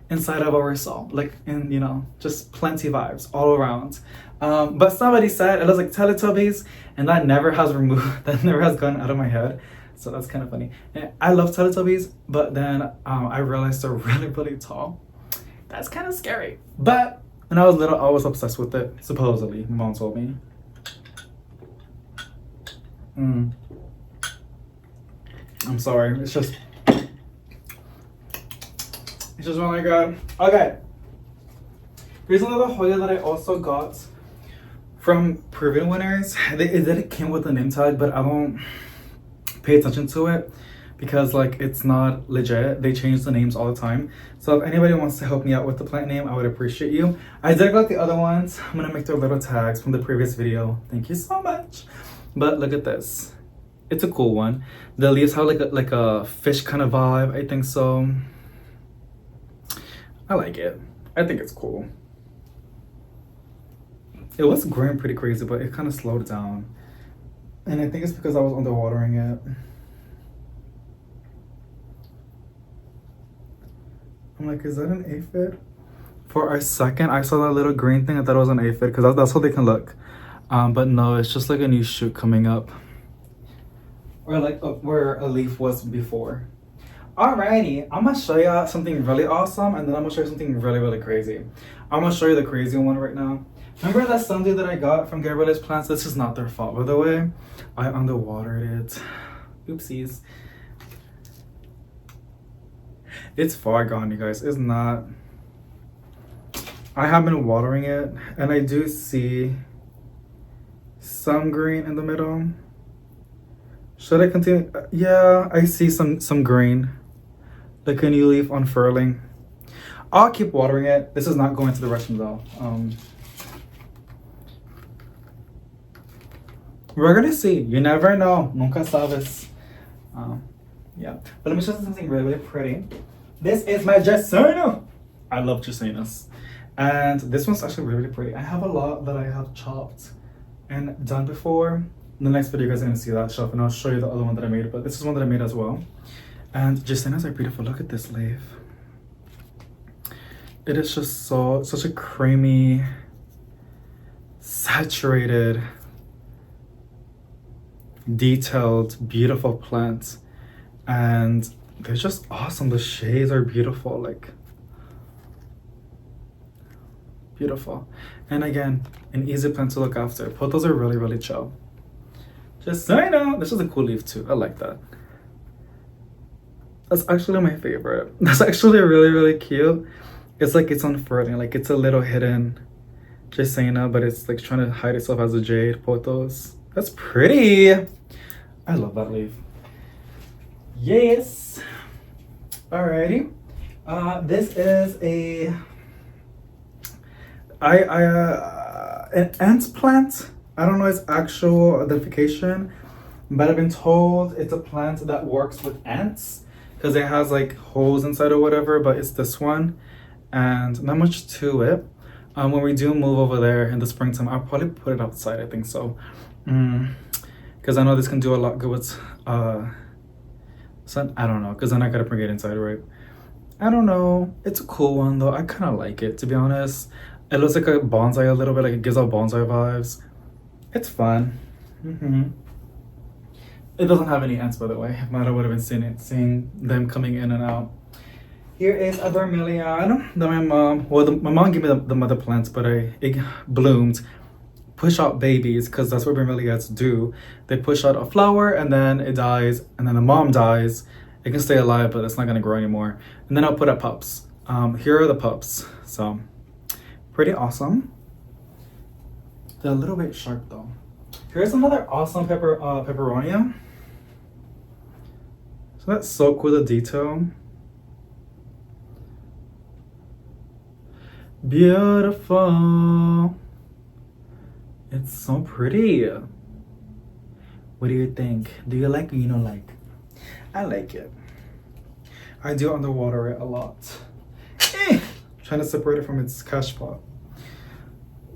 inside of our soul, like, and you know, just plenty vibes all around. But somebody said it looks like Teletubbies, and that never has gone out of my head. So that's kind of funny. And I love Teletubbies, but then I realized they're really, really tall. That's kind of scary. But when I was little, I was obsessed with it, supposedly. My mom told me. I'm sorry. It's just oh my god. Okay. Here's another Hoya that I also got from Peruvian winners. It came with a name tag, but I don't pay attention to it because like it's not legit. They change the names all the time. So if anybody wants to help me out with the plant name, I would appreciate you. I did got the other ones. I'm gonna make their little tags from the previous video. Thank you so much. But look at this. It's a cool one. The leaves have like a fish kind of vibe. I think so. I like it. I think it's cool. It was growing pretty crazy, but it kind of slowed down. And I think it's because I was underwatering it. I'm like, is that an aphid? For a second, I saw that little green thing. I thought it was an aphid because that's how they can look. But no, it's just like a new shoot coming up. Or like where a leaf was before. Alrighty, I'm gonna show y'all something really awesome, and then I'm gonna show you something really, really crazy. I'm gonna show you the crazy one right now. Remember that sundae that I got from Gabrielle's Plants? This is not their fault, by the way. I underwatered it. Oopsies. It's far gone, you guys. It's not. I have been watering it, and I do see some green in the middle. Should I continue? Yeah, I see some green. Like a new leaf unfurling. I'll keep watering it. This is not going to the restroom though. We're gonna see. You never know. Nunca sabes. Yeah. But let me show you something really, really pretty. This is my Jesena. I love Jesenas. And this one's actually really, really pretty. I have a lot that I have chopped and done before. In the next video, you guys are gonna see that shop, and I'll show you the other one that I made. But this is one that I made as well. And Jesenas are beautiful. Look at this leaf. It is just such a creamy, saturated, detailed, beautiful plant. And they're just awesome. The shades are beautiful, like beautiful. And again, an easy plant to look after. Photos are really, really chill. Just so you know, this is a cool leaf too. I like that. That's actually my favorite. That's actually really, really cute. It's like it's unfurling, like it's a little hidden Jesena, but it's like trying to hide itself as a jade. Photos. That's pretty. I love that leaf. Yes. Alrighty. This is an ant plant. I don't know its actual identification, but I've been told it's a plant that works with ants because it has like holes inside or whatever, but it's this one and not much to it. When we do move over there in the springtime, I'll probably put it outside, I think so. Because I know this can do a lot good with sun. I don't know, because then I gotta bring it inside, right? I don't know. It's a cool one though. I kind of like it, to be honest. It looks like a bonsai a little bit, like it gives out bonsai vibes. It's fun. It doesn't have any ants, by the way. If not, I would have been seeing them coming in and out. Here is a vermilion that my mom, my mom gave me the mother plants, but it bloomed. Push out babies, because that's what bromeliads do. They push out a flower and then it dies, and then the mom dies. It can stay alive, but it's not gonna grow anymore. And then I'll put up pups. Here are the pups. So pretty awesome. They're a little bit sharp though. Here's another awesome pepperonia. So that's so cool, the detail. Beautiful. It's so pretty. What do you think? Do you like it or you don't like? I like it. I do underwater it a lot. Trying to separate it from its cash pot.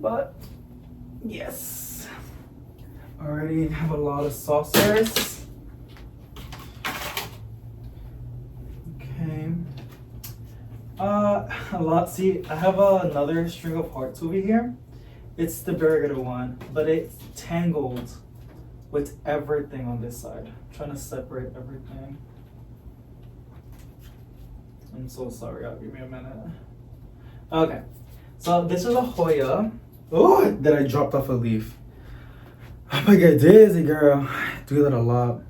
But yes. Already have a lot of saucers. Okay. A lot. See, I have another string of hearts over here. It's the variegated one, but it's tangled with everything on this side. I'm trying to separate everything. I'm so sorry, give me a minute. Okay, so this is a Hoya. Oh, that I dropped off a leaf. Oh my god, dizzy girl. I do that a lot.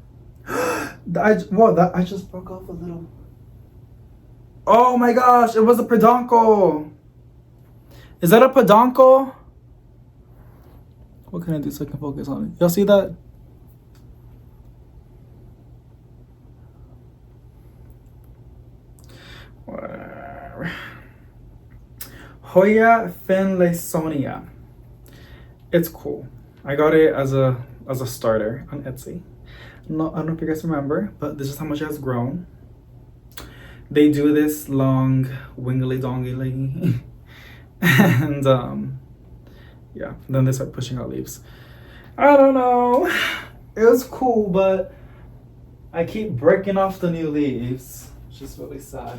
I just broke off a little. Oh my gosh, it was a pedoncle. Is that a pedoncle? What can I do so I can focus on it? Y'all see that? Whatever. Hoya finlaysonia. It's cool. I got it as a starter on Etsy. No, I don't know if you guys remember, but this is how much it has grown. They do this long wingly dongly and yeah, then they start pushing out leaves. I don't know. It was cool, but I keep breaking off the new leaves, which is really sad.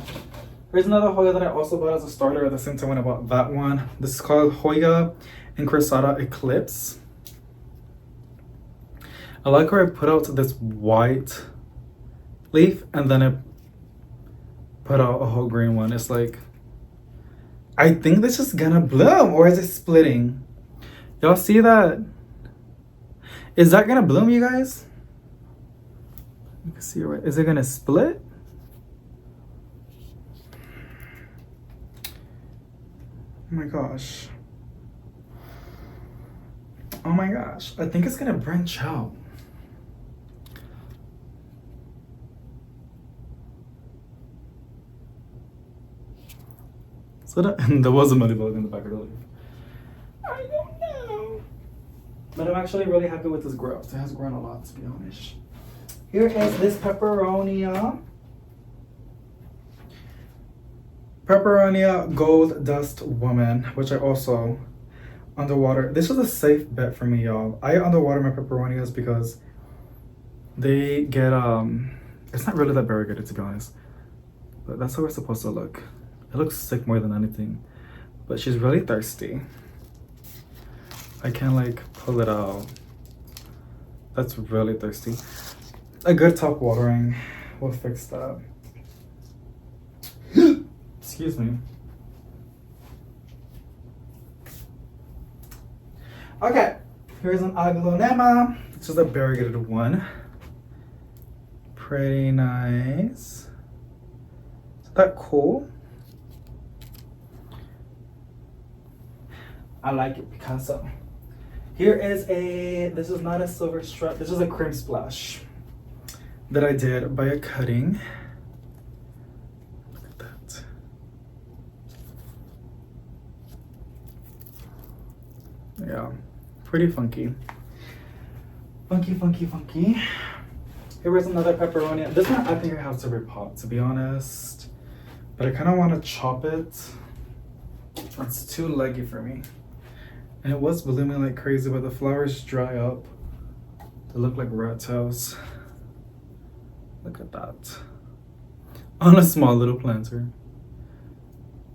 Here's another Hoya that I also bought as a starter at the same time when I bought that one. This is called Hoya Incrustada Eclipse. I like where I put out this white leaf and then I put out a whole green one. It's like, I think this is gonna bloom, or is it splitting? Y'all see that? Is that gonna bloom, you guys? You can see it right. Is it gonna split? Oh my gosh. Oh my gosh. I think it's gonna branch out. So there was a medibug in the back of the leaf. I don't know. But I'm actually really happy with this growth. It has grown a lot, to be honest. Here is this Peperonia. Peperonia Gold Dust Woman, which I also underwater. This was a safe bet for me, y'all. I underwater my peperonias because they get it's not really that variegated, to be honest. But that's how it's supposed to look. It looks sick more than anything. But she's really thirsty. I can't like pull it out. That's really thirsty. A good top watering will fix that. Excuse me. Okay, here's an aglonema. This is a variegated one. Pretty nice. Is that cool? I like it because here is this is not a silver stripe, this is a cream splash that I did by a cutting. Look at that. Yeah, pretty funky. Funky, funky, funky. Here is another pepperoni. This one I think I have to repot, to be honest. But I kind of want to chop it. It's too leggy for me. And it was blooming like crazy, but the flowers dry up. They look like rat tails. Look at that. On a small little planter.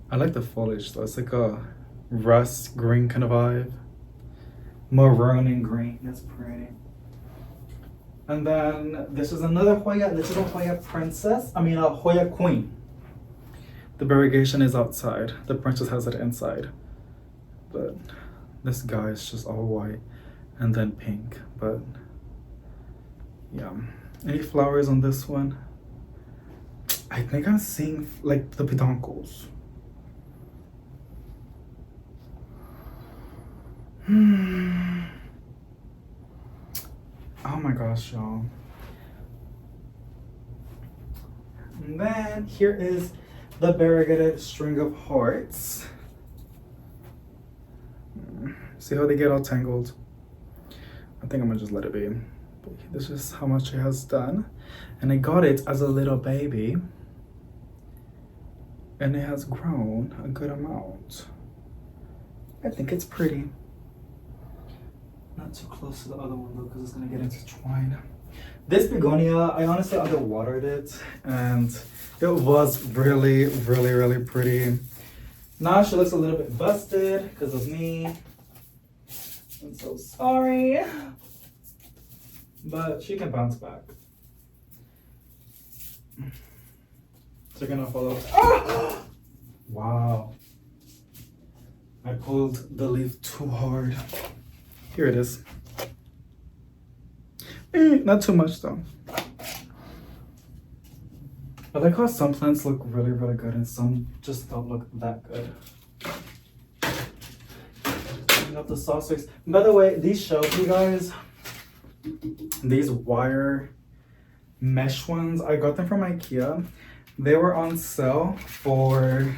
I like the foliage though. It's like a rust green kind of vibe. Maroon and green. That's pretty. And then this is another Hoya. This is a Hoya princess. I mean a Hoya queen. The variegation is outside. The princess has it inside. But this guy is just all white and then pink. But yeah. Any flowers on this one? I think I'm seeing like the peduncles. Oh my gosh, y'all. And then here is the variegated string of hearts. See how they get all tangled? I think I'm gonna just let it be. This is how much it has done. And I got it as a little baby. And it has grown a good amount. I think it's pretty. Not too close to the other one though, because it's gonna get intertwined. This begonia, I honestly underwatered it and it was really, really, really pretty. Now she looks a little bit busted because of me. I'm so sorry. But she can bounce back. So you're gonna follow. Ah! Wow. I pulled the leaf too hard. Here it is. Not too much though. I like how some plants look really, really good and some just don't look that good. Picking up the saucers. By the way, these shelves, you guys, these wire mesh ones, I got them from IKEA. They were on sale for,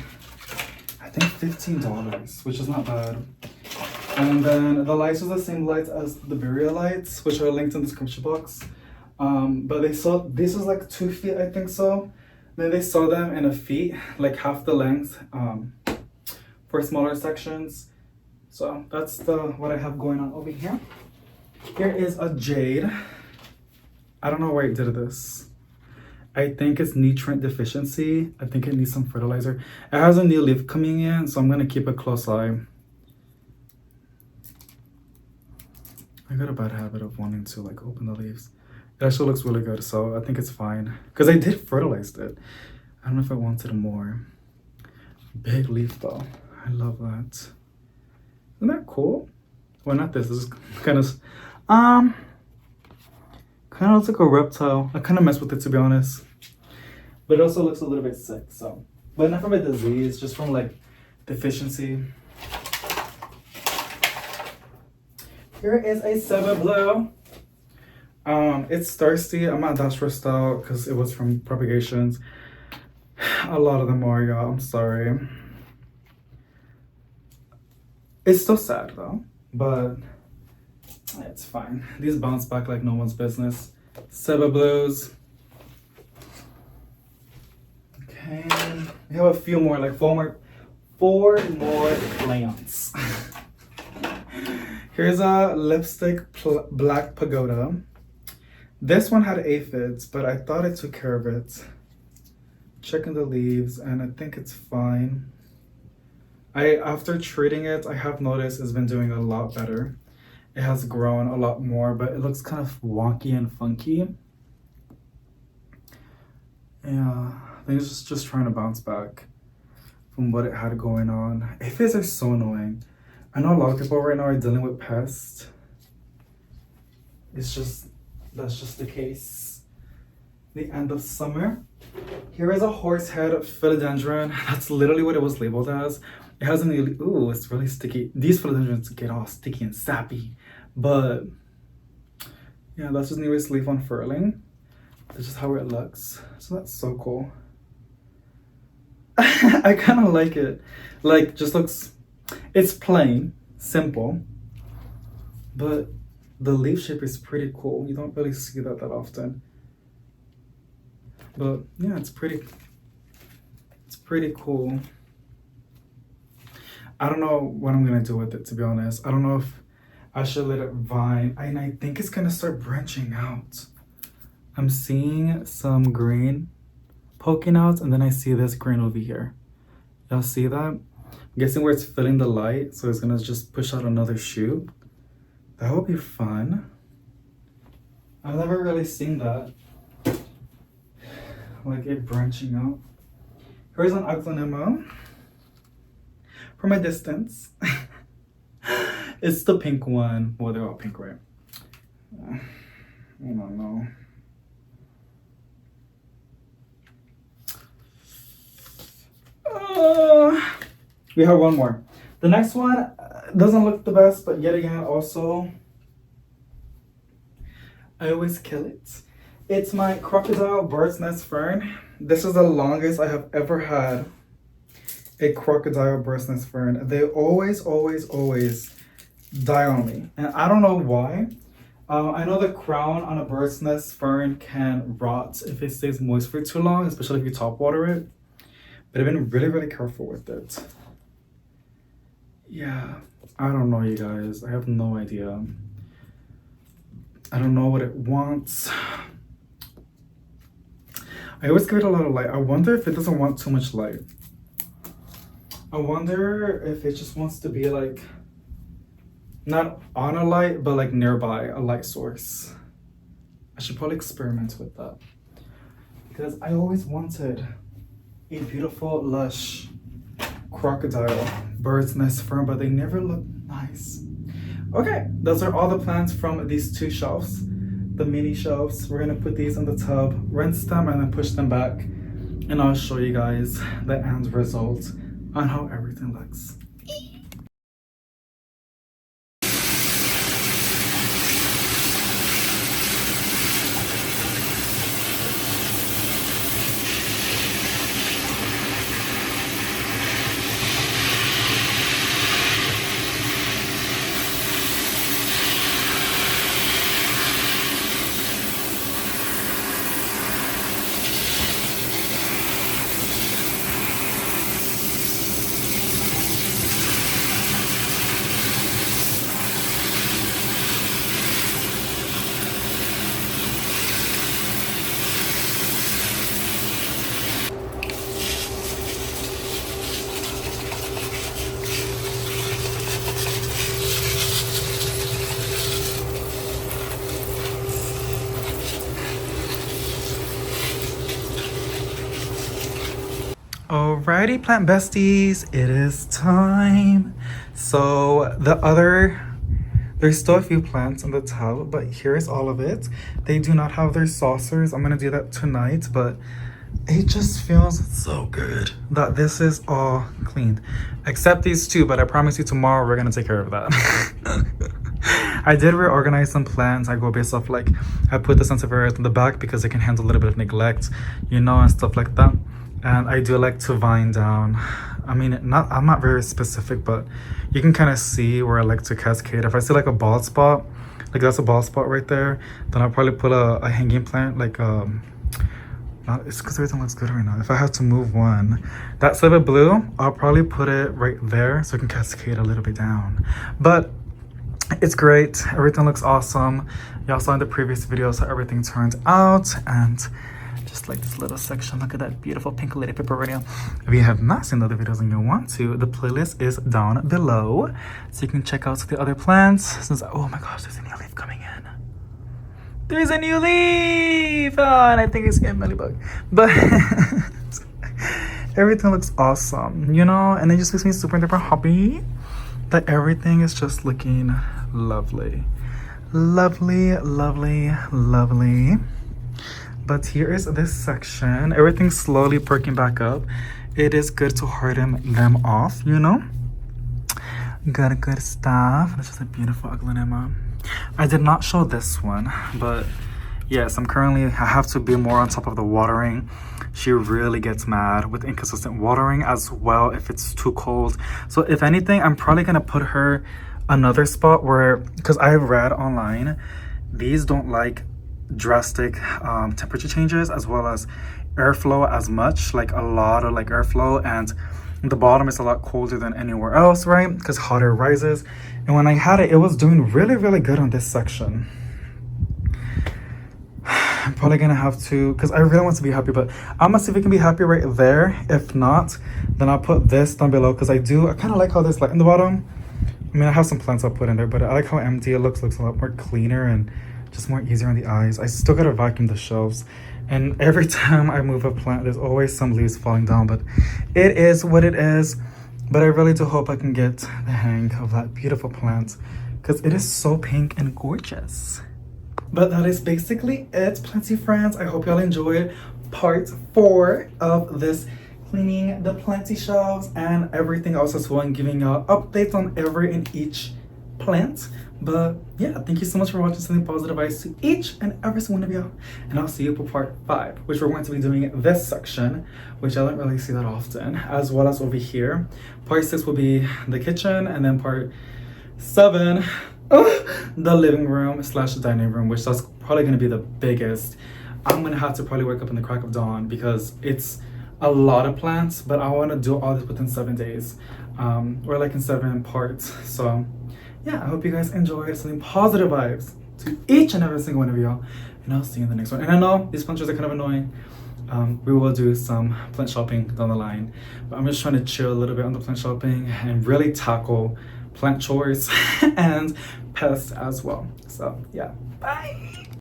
I think $15, which is not bad. And then the lights are the same lights as the Berea lights, which are linked in the description box. But they saw, this is like 2 feet, I think so. Then they saw them in a feet, like half the length, for smaller sections. So that's what I have going on over here. Here is a jade. I don't know why it did this. I think it's nutrient deficiency. I think it needs some fertilizer. It has a new leaf coming in, so I'm gonna keep a close eye. I got a bad habit of wanting to like open the leaves. It actually looks really good, so I think it's fine. Because I did fertilize it. I don't know if I wanted more. Big leaf though. I love that. Isn't that cool? Well, not this. This is kind of looks like a reptile. I kind of mess with it, to be honest. But it also looks a little bit sick, so. But not from a disease, just from like deficiency. Here is a Seba Blue. It's thirsty. I'm not that stressed out because it was from propagations. A lot of them are, y'all. I'm sorry. It's still sad though, but it's fine. These bounce back like no one's business. Seba Blues. Okay, we have a few more, like four more plants. Here's a lipstick black pagoda. This one had aphids, but I thought I took care of it. Checking the leaves, and I think it's fine. After treating it, I have noticed it's been doing a lot better. It has grown a lot more, but it looks kind of wonky and funky. Yeah, I think it's just trying to bounce back from what it had going on. Aphids are so annoying. I know a lot of people right now are dealing with pests. That's just the case. The end of summer. Here is a horsehead philodendron. That's literally what it was labeled as. It has ooh, it's really sticky. These philodendrons get all sticky and sappy. But yeah, that's just newest leaf unfurling. That's just how it looks. So that's so cool. I kind of like it. Like, just looks, it's plain, simple, but the leaf shape is pretty cool. You don't really see that often. But yeah, it's pretty cool. I don't know what I'm gonna do with it, to be honest. I don't know if I should let it vine. And I think it's gonna start branching out. I'm seeing some green poking out, and then I see this green over here. Y'all see that? I'm guessing where it's filling the light, so it's gonna just push out another shoot. That would be fun. I've never really seen that. Like it branching out. Here's an aglaonema from a distance. It's the pink one. Well, they're all pink, right? I don't know. We have one more. The next one doesn't look the best, but yet again, also, I always kill it. It's my crocodile bird's nest fern. This is the longest I have ever had a crocodile bird's nest fern. They always die on me, and I don't know why. I know the crown on a bird's nest fern can rot if it stays moist for too long, especially if you top water it. But I've been really careful with it. Yeah, I don't know, you guys. I have no idea. I don't know what it wants. I always give it a lot of light. I wonder if it doesn't want too much light. I wonder if it just wants to be like, not on a light, but like nearby a light source. I should probably experiment with that. Because I always wanted a beautiful, lush crocodile bird's nest fern, but they never look nice. Okay, those are all the plants from these two shelves, the mini shelves. We're gonna put these in the tub, rinse them, and then push them back, and I'll show you guys the end result on how everything looks. Alrighty, plant besties, it is time. So there's still a few plants in the tub, but here's all of it. They do not have their saucers. I'm gonna do that tonight, but it just feels so good that this is all cleaned, except these two, but I promise you tomorrow we're gonna take care of that. I did reorganize some plants. I go based off like, I put the sansevieria in the back because it can handle a little bit of neglect, you know, and stuff like that. And I do like to vine down. I mean, I'm not very specific, but you can kind of see where I like to cascade. If I see like a bald spot, like that's a bald spot right there, then I'll probably put a hanging plant, like it's because everything looks good right now. If I have to move one, that sliver blue, I'll probably put it right there so it can cascade a little bit down. But it's great. Everything looks awesome. Y'all saw in the previous videos how everything turned out, and just like this little section, look at that beautiful pink lady pepperoni. If you have not seen the other videos and you want to, the playlist is down below, so you can check out the other plants. Since, oh my gosh, there's a new leaf coming in. There's a new leaf! Oh, and I think it's getting Mellybug. But everything looks awesome, you know? And it just makes me super duper happy that everything is just looking lovely. Lovely, lovely, lovely. But here is this section. Everything's slowly perking back up. It is good to harden them off, you know? Good stuff. This is a beautiful aglaonema. I did not show this one, but yes, I have to be more on top of the watering. She really gets mad with inconsistent watering as well if it's too cold. So if anything, I'm probably gonna put her another spot where, because I've read online, these don't like drastic temperature changes as well as airflow as much, like a lot of like airflow, and the bottom is a lot colder than anywhere else, right? Because hot air rises. And when I had it, it was doing really, really good on this section. I'm probably gonna have to, because I really want to be happy, but I'm gonna see if it can be happy right there. If not, then I'll put this down below, because I kind of like how this light in the bottom. I mean, I have some plants I'll put in there, but I like how empty it looks. Looks a lot more cleaner and just more easier on the eyes. I still gotta vacuum the shelves, and every time I move a plant, there's always some leaves falling down, but it is what it is. But I really do hope I can get the hang of that beautiful plant, because it is so pink and gorgeous. But that is basically it, Planty friends. I hope y'all enjoyed part 4 of this cleaning the Planty shelves and everything else as well, and giving y'all updates on every and each plant. But yeah, thank you so much for watching. Sending positive vibes to each and every single one of y'all, and I'll see you for part 5, which we're going to be doing this section, which I don't really see that often, as well as over here. Part 6 will be the kitchen, and then part 7, the living room / dining room, which that's probably going to be the biggest. I'm going to have to probably wake up in the crack of dawn, because it's a lot of plants, but I want to do all this within 7 days, or like in 7 parts. So yeah, I hope you guys enjoy. Sending positive vibes to each and every single one of y'all, and I'll see you in the next one. And I know these planters are kind of annoying. We will do some plant shopping down the line, but I'm just trying to chill a little bit on the plant shopping and really tackle plant chores and pests as well. So yeah, bye.